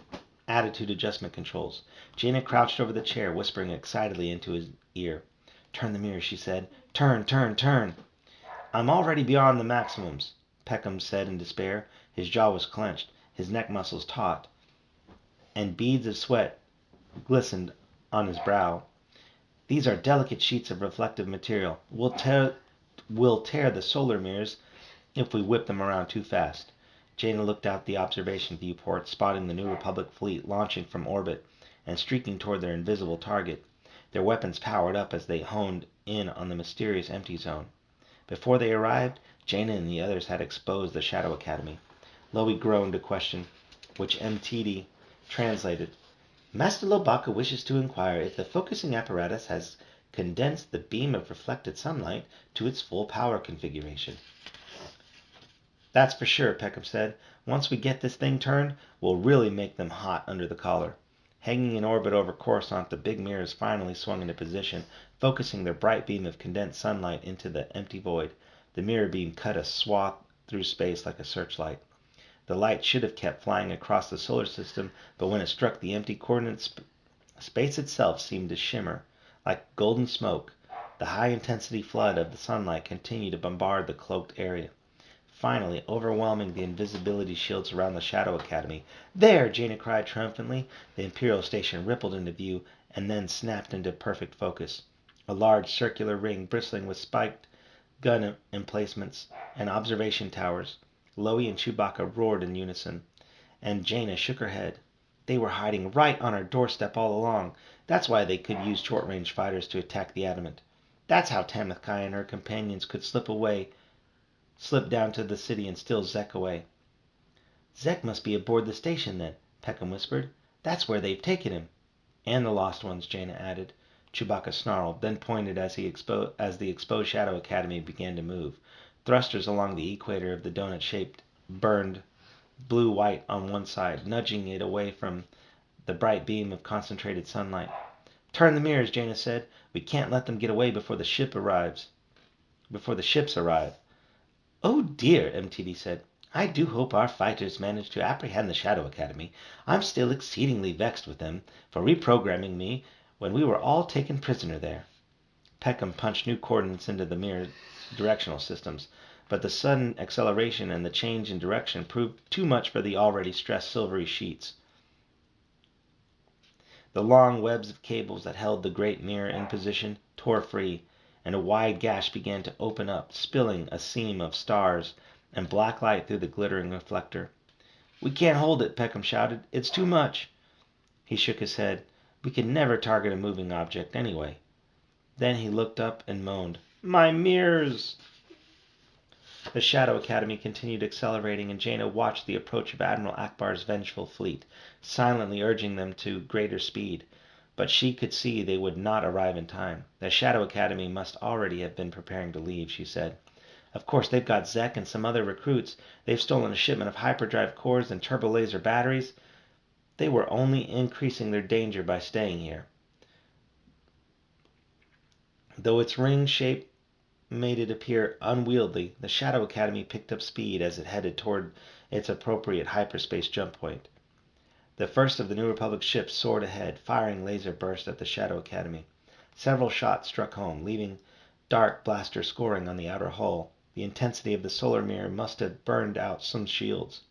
[SPEAKER 1] attitude adjustment controls. Jaina crouched over the chair, whispering excitedly into his ear. Turn the mirror, she said. Turn, turn, turn. I'm already beyond the maximums, Peckham said in despair. His jaw was clenched, his neck muscles taut, and beads of sweat glistened on his brow. These are delicate sheets of reflective material. We'll tear the solar mirrors if we whip them around too fast. Jaina looked out the observation viewport, spotting the New Republic fleet launching from orbit and streaking toward their invisible target. Their weapons powered up as they honed in on the mysterious empty zone. Before they arrived, Jaina and the others had exposed the Shadow Academy. Loey groaned a question, which MTD translated. Master Lobaka wishes to inquire if the focusing apparatus has condensed the beam of reflected sunlight to its full power configuration. That's for sure, Peckham said. Once we get this thing turned, we'll really make them hot under the collar. Hanging in orbit over Coruscant, the big mirrors finally swung into position, focusing their bright beam of condensed sunlight into the empty void. The mirror beam cut a swath through space like a searchlight. The light should have kept flying across the solar system, but when it struck the empty coordinate space itself seemed to shimmer like golden smoke. The high-intensity flood of the sunlight continued to bombard the cloaked area, finally overwhelming the invisibility shields around the Shadow Academy. There! Jaina cried triumphantly. The Imperial station rippled into view and then snapped into perfect focus. A large circular ring bristling with spiked gun emplacements and observation towers. Loey and Chewbacca roared in unison, and Jaina shook her head. They were hiding right on our doorstep all along. That's why they could use short-range fighters to attack the Adamant. That's how Tamith Kai and her companions could slip down to the city and steal Zek away. Zek must be aboard the station then, Peckham whispered. That's where they've taken him. And the lost ones, Jaina added. Chewbacca snarled, then pointed as the exposed Shadow Academy began to move. Thrusters along the equator of the donut-shaped burned blue-white on one side, nudging it away from the bright beam of concentrated sunlight. Turn the mirrors, Jaina said. We can't let them get away before the ships arrive. Oh dear, MTD said. I do hope our fighters manage to apprehend the Shadow Academy. I'm still exceedingly vexed with them for reprogramming me when we were all taken prisoner there. Peckham punched new coordinates into the mirror directional systems, but the sudden acceleration and the change in direction proved too much for the already stressed silvery sheets. The long webs of cables that held the great mirror in position tore free, and a wide gash began to open up, spilling a seam of stars and black light through the glittering reflector. "We can't hold it," Peckham shouted. "It's too much." He shook his head. "We could never target a moving object anyway." Then he looked up and moaned, "My mirrors!" The Shadow Academy continued accelerating, and Jaina watched the approach of Admiral Akbar's vengeful fleet, silently urging them to greater speed. But she could see they would not arrive in time. The Shadow Academy must already have been preparing to leave, she said. "Of course, they've got Zek and some other recruits. They've stolen a shipment of hyperdrive cores and turbolaser batteries. They were only increasing their danger by staying here." Though its ring shape made it appear unwieldy, the Shadow Academy picked up speed as it headed toward its appropriate hyperspace jump point. The first of the New Republic ships soared ahead, firing laser bursts at the Shadow Academy. Several shots struck home, leaving dark blaster scoring on the outer hull. The intensity of the solar mirror must have burned out some shields.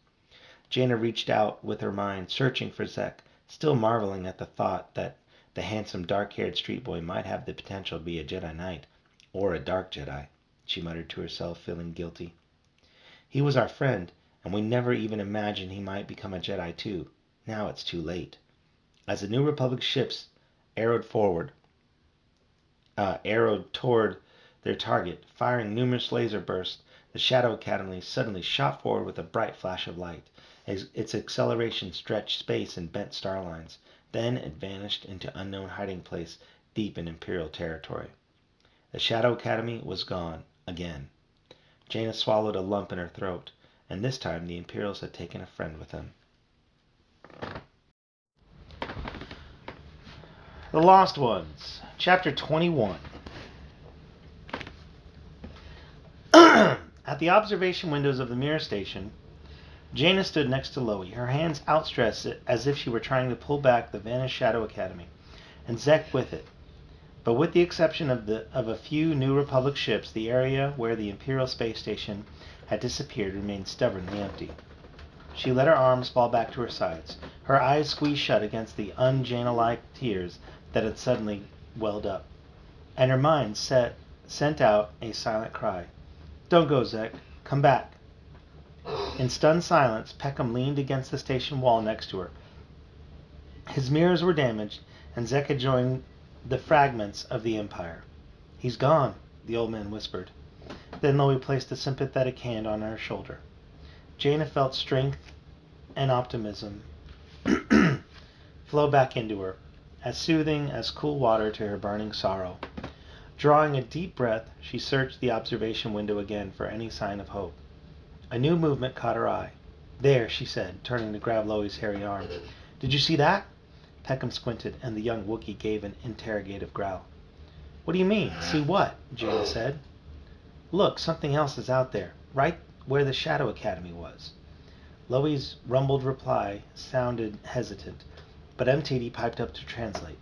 [SPEAKER 1] Jaina reached out with her mind, searching for Zek, still marveling at the thought that the handsome dark-haired street boy might have the potential to be a Jedi Knight, or a Dark Jedi, she muttered to herself, feeling guilty. "He was our friend, and we never even imagined he might become a Jedi too. Now it's too late." As the New Republic ships arrowed toward their target, firing numerous laser bursts, the Shadow Academy suddenly shot forward with a bright flash of light. Its acceleration stretched space and bent star lines. Then it vanished into unknown hiding place deep in Imperial territory. The Shadow Academy was gone again. Jaina swallowed a lump in her throat, and this time the Imperials had taken a friend with them. The Lost Ones, Chapter 21. At the observation windows of the mirror station, Jaina stood next to Loie, her hands outstretched as if she were trying to pull back the vanished Shadow Academy, and Zek with it. But with the exception of a few New Republic ships, the area where the Imperial space station had disappeared remained stubbornly empty. She let her arms fall back to her sides, her eyes squeezed shut against the un-Jaina-like tears that had suddenly welled up, and her mind sent out a silent cry. "Don't go, Zek. Come back." In stunned silence, Peckham leaned against the station wall next to her. His mirrors were damaged, and Zek had joined the fragments of the Empire. "He's gone," the old man whispered. Then Loie placed a sympathetic hand on her shoulder. Jaina felt strength and optimism flow back into her, as soothing as cool water to her burning sorrow. Drawing a deep breath, she searched the observation window again for any sign of hope. A new movement caught her eye. "There," she said, turning to grab Loie's hairy arm. "Did you see that?" Peckham squinted, and the young Wookiee gave an interrogative growl. "What do you mean? See what?" Jaina said. "Look, something else is out there, right where the Shadow Academy was." Loie's rumbled reply sounded hesitant, but MTD piped up to translate.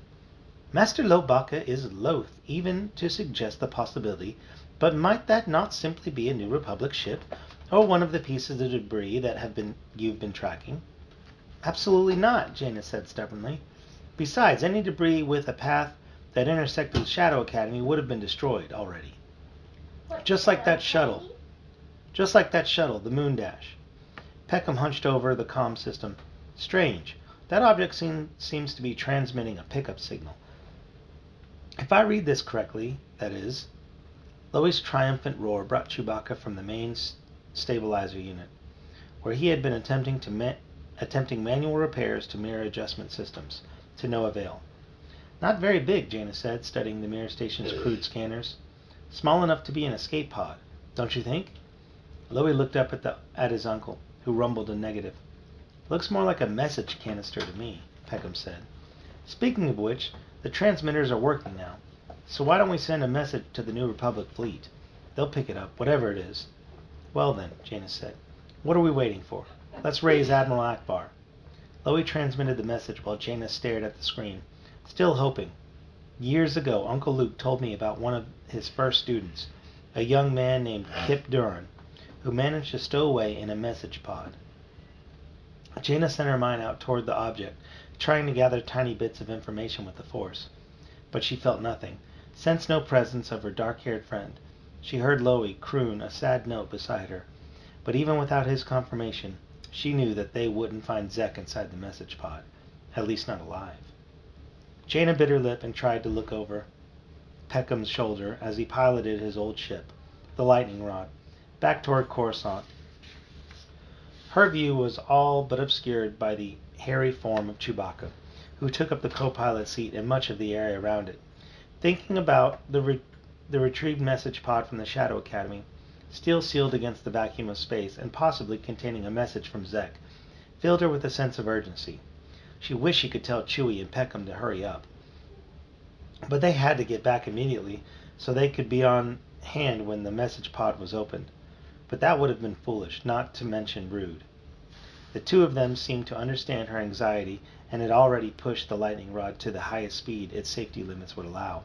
[SPEAKER 1] "Master Lobaka is loath even to suggest the possibility, but might that not simply be a New Republic ship, or one of the pieces of debris that you've been tracking?" "Absolutely not," Jaina said stubbornly. "Besides, any debris with a path that intersected the Shadow Academy would have been destroyed already. Just like that shuttle, the Moondash." Peckham hunched over the comm system. "Strange. That object seems to be transmitting a pickup signal. If I read this correctly, that is." Loie's triumphant roar brought Chewbacca from the main stabilizer unit, where he had been attempting manual repairs to mirror adjustment systems, to no avail. "Not very big," Jaina said, studying the mirror station's crude scanners. "Small enough to be an escape pod, don't you think?" Loie looked up at his uncle, who rumbled a negative. "Looks more like a message canister to me," Peckham said. "Speaking of which, the transmitters are working now, so why don't we send a message to the New Republic fleet? They'll pick it up, whatever it is." "Well then," Jaina said, "what are we waiting for? Let's raise Admiral Akbar." Loie transmitted the message while Jaina stared at the screen, still hoping. "Years ago, Uncle Luke told me about one of his first students, a young man named Kip Duran, who managed to stow away in a message pod." Jaina sent her mind out toward the object, trying to gather tiny bits of information with the Force. But she felt nothing, sensed no presence of her dark-haired friend. She heard Loie croon a sad note beside her, but even without his confirmation, she knew that they wouldn't find Zek inside the message pod, at least not alive. Jaina bit her lip and tried to look over Peckham's shoulder as he piloted his old ship, the Lightning Rod, back toward Coruscant. Her view was all but obscured by the hairy form of Chewbacca, who took up the co-pilot seat and much of the area around it. Thinking about the retrieved message pod from the Shadow Academy, still sealed against the vacuum of space and possibly containing a message from Zek, filled her with a sense of urgency. She wished she could tell Chewie and Peckham to hurry up. But they had to get back immediately so they could be on hand when the message pod was opened. But that would have been foolish, not to mention rude. The two of them seemed to understand her anxiety and had already pushed the lightning rod to the highest speed its safety limits would allow.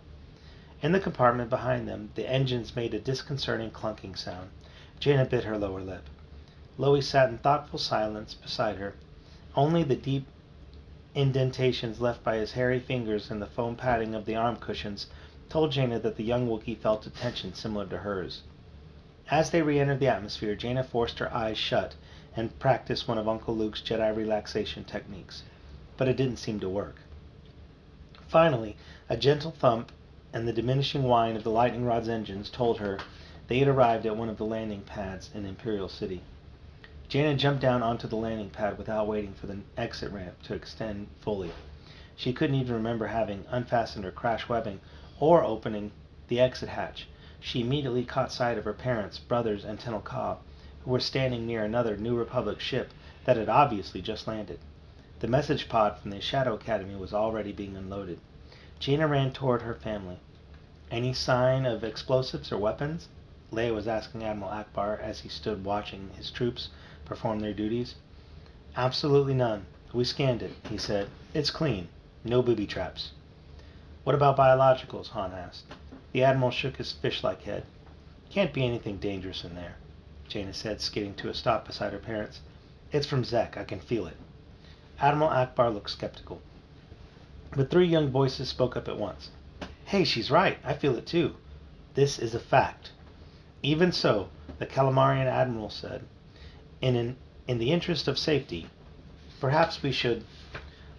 [SPEAKER 1] In the compartment behind them, the engines made a disconcerting clunking sound. Jaina bit her lower lip. Loie sat in thoughtful silence beside her. Only the deep indentations left by his hairy fingers in the foam padding of the arm cushions told Jaina that the young Wookiee felt a tension similar to hers. As they re-entered the atmosphere, Jaina forced her eyes shut and practiced one of Uncle Luke's Jedi relaxation techniques, but it didn't seem to work. Finally, a gentle thump and the diminishing whine of the lightning rod's engines told her they had arrived at one of the landing pads in Imperial City. Jaina jumped down onto the landing pad without waiting for the exit ramp to extend fully. She couldn't even remember having unfastened her crash webbing or opening the exit hatch. She immediately caught sight of her parents, brothers, and Tenel Ka, who were standing near another New Republic ship that had obviously just landed. The message pod from the Shadow Academy was already being unloaded. Jaina ran toward her family. "Any sign of explosives or weapons?" Leia was asking Admiral Akbar as he stood watching his troops perform their duties. "Absolutely none. We scanned it," he said. "It's clean. No booby traps." "What about biologicals?" Han asked. The Admiral shook his fish-like head. "Can't be anything dangerous in there," Jaina said, skidding to a stop beside her parents. "It's from Zek. I can feel it." Admiral Akbar looked skeptical. But three young voices spoke up at once. "Hey, she's right. I feel it too. This is a fact." "Even so," the Calamarian Admiral said, in the interest of safety, perhaps we should..."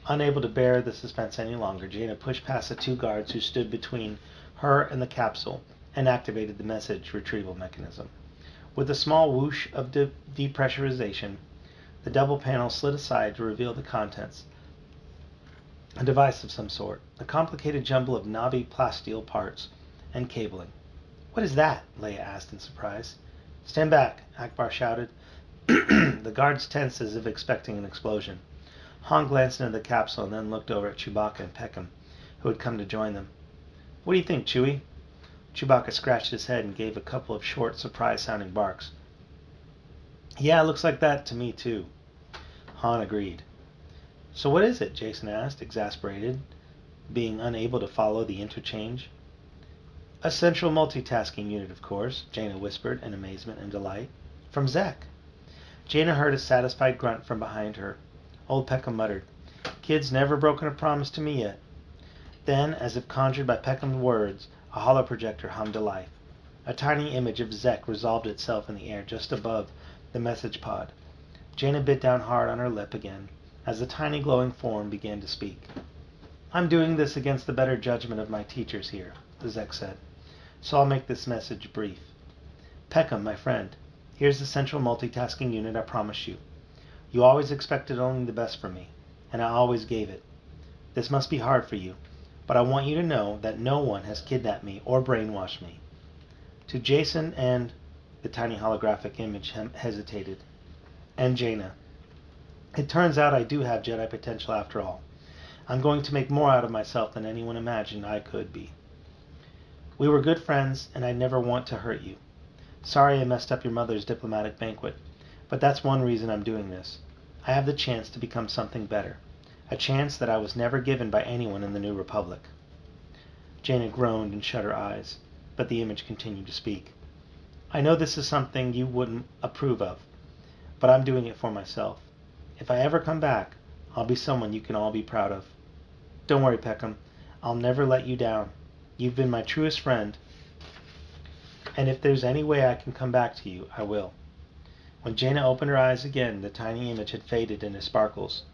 [SPEAKER 1] Unable to bear the suspense any longer, Jaina pushed past the two guards who stood between her and the capsule and activated the message retrieval mechanism. With a small whoosh of depressurization, the double panel slid aside to reveal the contents. A device of some sort, a complicated jumble of knobby plasteel parts and cabling. "What is that?" Leia asked in surprise. "Stand back," Akbar shouted. The guards tensed as if expecting an explosion. Han glanced into the capsule and then looked over at Chewbacca and Peckham, who had come to join them. "What do you think, Chewie?" Chewbacca scratched his head and gave a couple of short, surprised-sounding barks. "Yeah, it looks like that to me, too." Han agreed. "So what is it?" Jason asked, exasperated, being unable to follow the interchange. "A central multitasking unit, of course," Jaina whispered in amazement and delight. "From Zek." Jaina heard a satisfied grunt from behind her. Old Peckham muttered, "Kid's never broken a promise to me yet." Then, as if conjured by Peckham's words, a holoprojector hummed to life. A tiny image of Zek resolved itself in the air just above the message pod. Jaina bit down hard on her lip again as the tiny glowing form began to speak. "I'm doing this against the better judgment of my teachers here," the Zek said, "so I'll make this message brief. Peckham, my friend, here's the central multitasking unit I promised you. You always expected only the best from me, and I always gave it. This must be hard for you, but I want you to know that no one has kidnapped me or brainwashed me. To Jason and..." the tiny holographic image hesitated, "and Jaina. It turns out I do have Jedi potential after all. I'm going to make more out of myself than anyone imagined I could be. We were good friends, and I never want to hurt you. Sorry I messed up your mother's diplomatic banquet, but that's one reason I'm doing this. I have the chance to become something better, a chance that I was never given by anyone in the New Republic." Jaina groaned and shut her eyes, but the image continued to speak. "I know this is something you wouldn't approve of, but I'm doing it for myself. If I ever come back, I'll be someone you can all be proud of. Don't worry, Peckham. I'll never let you down. You've been my truest friend, and if there's any way I can come back to you, I will." When Jaina opened her eyes again, the tiny image had faded into sparkles,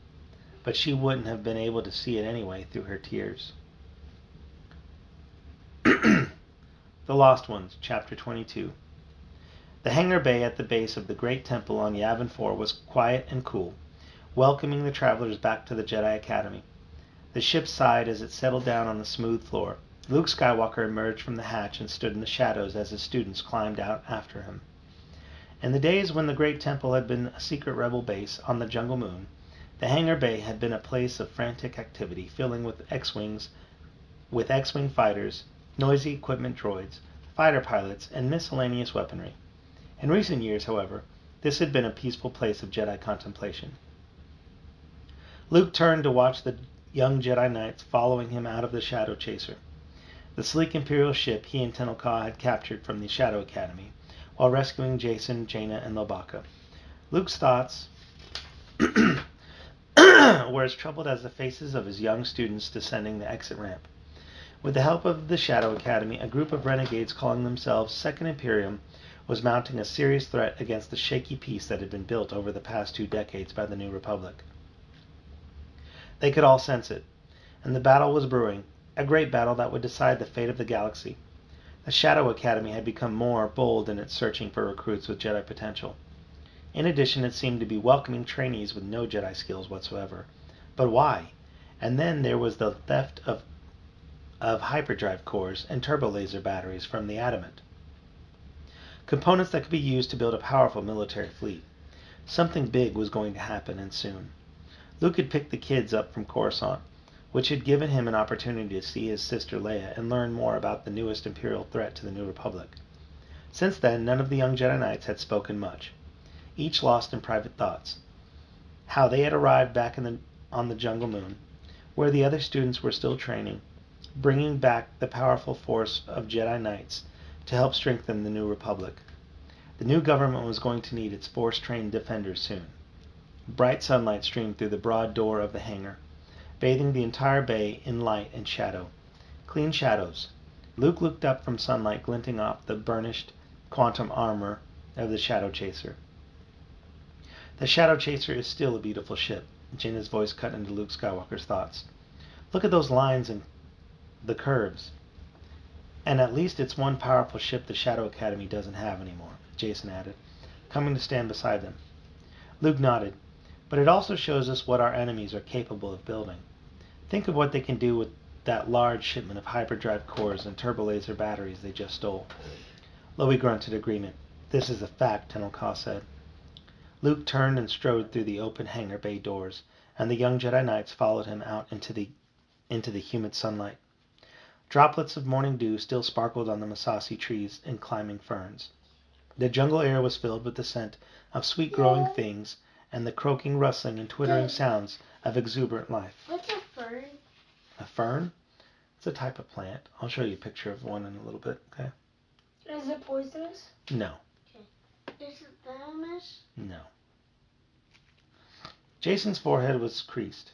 [SPEAKER 1] but she wouldn't have been able to see it anyway through her tears. The Lost Ones, Chapter 22. The hangar bay at the base of the great temple on Yavin 4 was quiet and cool, welcoming the travelers back to the Jedi Academy. The ship sighed as it settled down on the smooth floor. Luke Skywalker emerged from the hatch and stood in the shadows as his students climbed out after him. In the days when the great temple had been a secret rebel base on the jungle moon, the hangar bay had been a place of frantic activity, filling with X-Wing fighters, noisy equipment droids, fighter pilots, and miscellaneous weaponry. In recent years, however, this had been a peaceful place of Jedi contemplation. Luke turned to watch the young Jedi Knights following him out of the Shadow Chaser, the sleek Imperial ship he and Tenel Ka had captured from the Shadow Academy, while rescuing Jacen, Jaina, and Lobaka. Luke's thoughts were as troubled as the faces of his young students descending the exit ramp. With the help of the Shadow Academy, a group of renegades calling themselves Second Imperium was mounting a serious threat against the shaky peace that had been built over the past 2 decades by the New Republic. They could all sense it, and the battle was brewing, a great battle that would decide the fate of the galaxy. The Shadow Academy had become more bold in its searching for recruits with Jedi potential. In addition, it seemed to be welcoming trainees with no Jedi skills whatsoever. But why? And then there was the theft of hyperdrive cores and turbo laser batteries from the Adamant. Components that could be used to build a powerful military fleet. Something big was going to happen, and soon. Luke had picked the kids up from Coruscant, which had given him an opportunity to see his sister Leia and learn more about the newest Imperial threat to the New Republic. Since then, none of the young Jedi Knights had spoken much, each lost in private thoughts. How they had arrived back on the jungle moon, where the other students were still training, bringing back the powerful force of Jedi Knights to help strengthen the New Republic. The new government was going to need its force-trained defenders soon. Bright sunlight streamed through the broad door of the hangar, bathing the entire bay in light and shadow. Clean shadows. Luke looked up from sunlight glinting off the burnished quantum armor of the Shadow Chaser. The Shadow Chaser is still a beautiful ship. Jaina's voice cut into Luke Skywalker's thoughts. Look at those lines and the curves. And at least it's one powerful ship the Shadow Academy doesn't have anymore, Jacen added, coming to stand beside them. Luke nodded. But it also shows us what our enemies are capable of building. Think of what they can do with that large shipment of hyperdrive cores and turbolaser batteries they just stole. Lowy grunted agreement. This is a fact, Tenel Ka said. Luke turned and strode through the open hangar bay doors, and the young Jedi Knights followed him out into the humid sunlight. Droplets of morning dew still sparkled on the Massassi trees and climbing ferns. The jungle air was filled with the scent of sweet growing things and the croaking, rustling, and twittering sounds of exuberant life.
[SPEAKER 4] What's a fern?
[SPEAKER 1] A fern? It's a type of plant. I'll show you a picture of one in a little bit, okay?
[SPEAKER 2] Is it poisonous?
[SPEAKER 1] No.
[SPEAKER 4] Okay. Is it venomous?
[SPEAKER 1] No. Jacen's forehead was creased,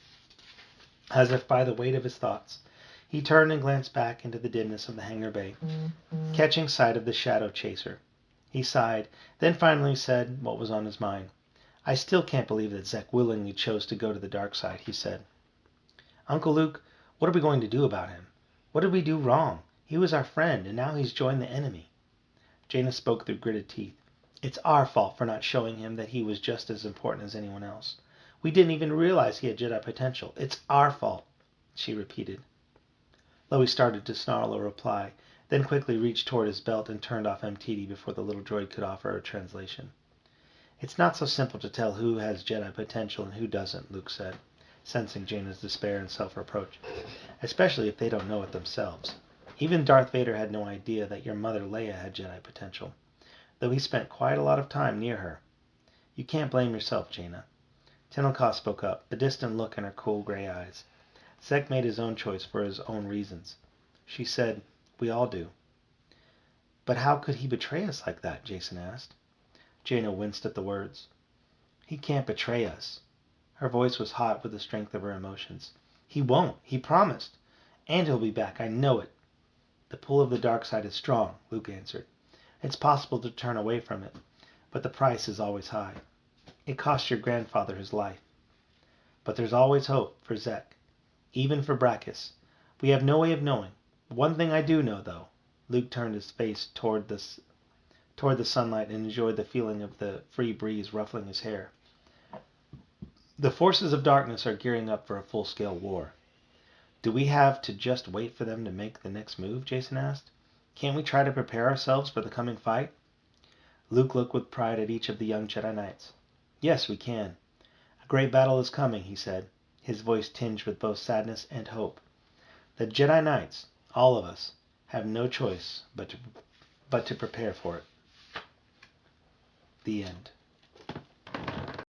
[SPEAKER 1] as if by the weight of his thoughts. He turned and glanced back into the dimness of the hangar bay, catching sight of the Shadow Chaser. He sighed, then finally said what was on his mind. I still can't believe that Zek willingly chose to go to the dark side, he said. Uncle Luke, what are we going to do about him? What did we do wrong? He was our friend, and now he's joined the enemy. Jaina spoke through gritted teeth. It's our fault for not showing him that he was just as important as anyone else. We didn't even realize he had Jedi potential. It's our fault, she repeated. Lowy started to snarl a reply, then quickly reached toward his belt and turned off MTD before the little droid could offer a translation. It's not so simple to tell who has Jedi potential and who doesn't, Luke said, sensing Jaina's despair and self-reproach, especially if they don't know it themselves. Even Darth Vader had no idea that your mother Leia had Jedi potential, though he spent quite a lot of time near her. You can't blame yourself, Jaina. Tenel Ka spoke up, a distant look in her cool gray eyes. Zek made his own choice for his own reasons. She said, we all do. But how could he betray us like that? Jacen asked. Jaina winced at the words. He can't betray us. Her voice was hot with the strength of her emotions. He won't. He promised. And he'll be back. I know it. The pull of the dark side is strong, Luke answered. It's possible to turn away from it, but the price is always high. It cost your grandfather his life. But there's always hope for Zek, even for Brachus. We have no way of knowing. One thing I do know, though. Luke turned his face toward the sunlight and enjoyed the feeling of the free breeze ruffling his hair. The forces of darkness are gearing up for a full-scale war. Do we have to just wait for them to make the next move? Jason asked. Can't we try to prepare ourselves for the coming fight? Luke looked with pride at each of the young Jedi Knights. Yes, we can. A great battle is coming, he said, his voice tinged with both sadness and hope. The Jedi Knights, all of us, have no choice but to prepare for it. The end.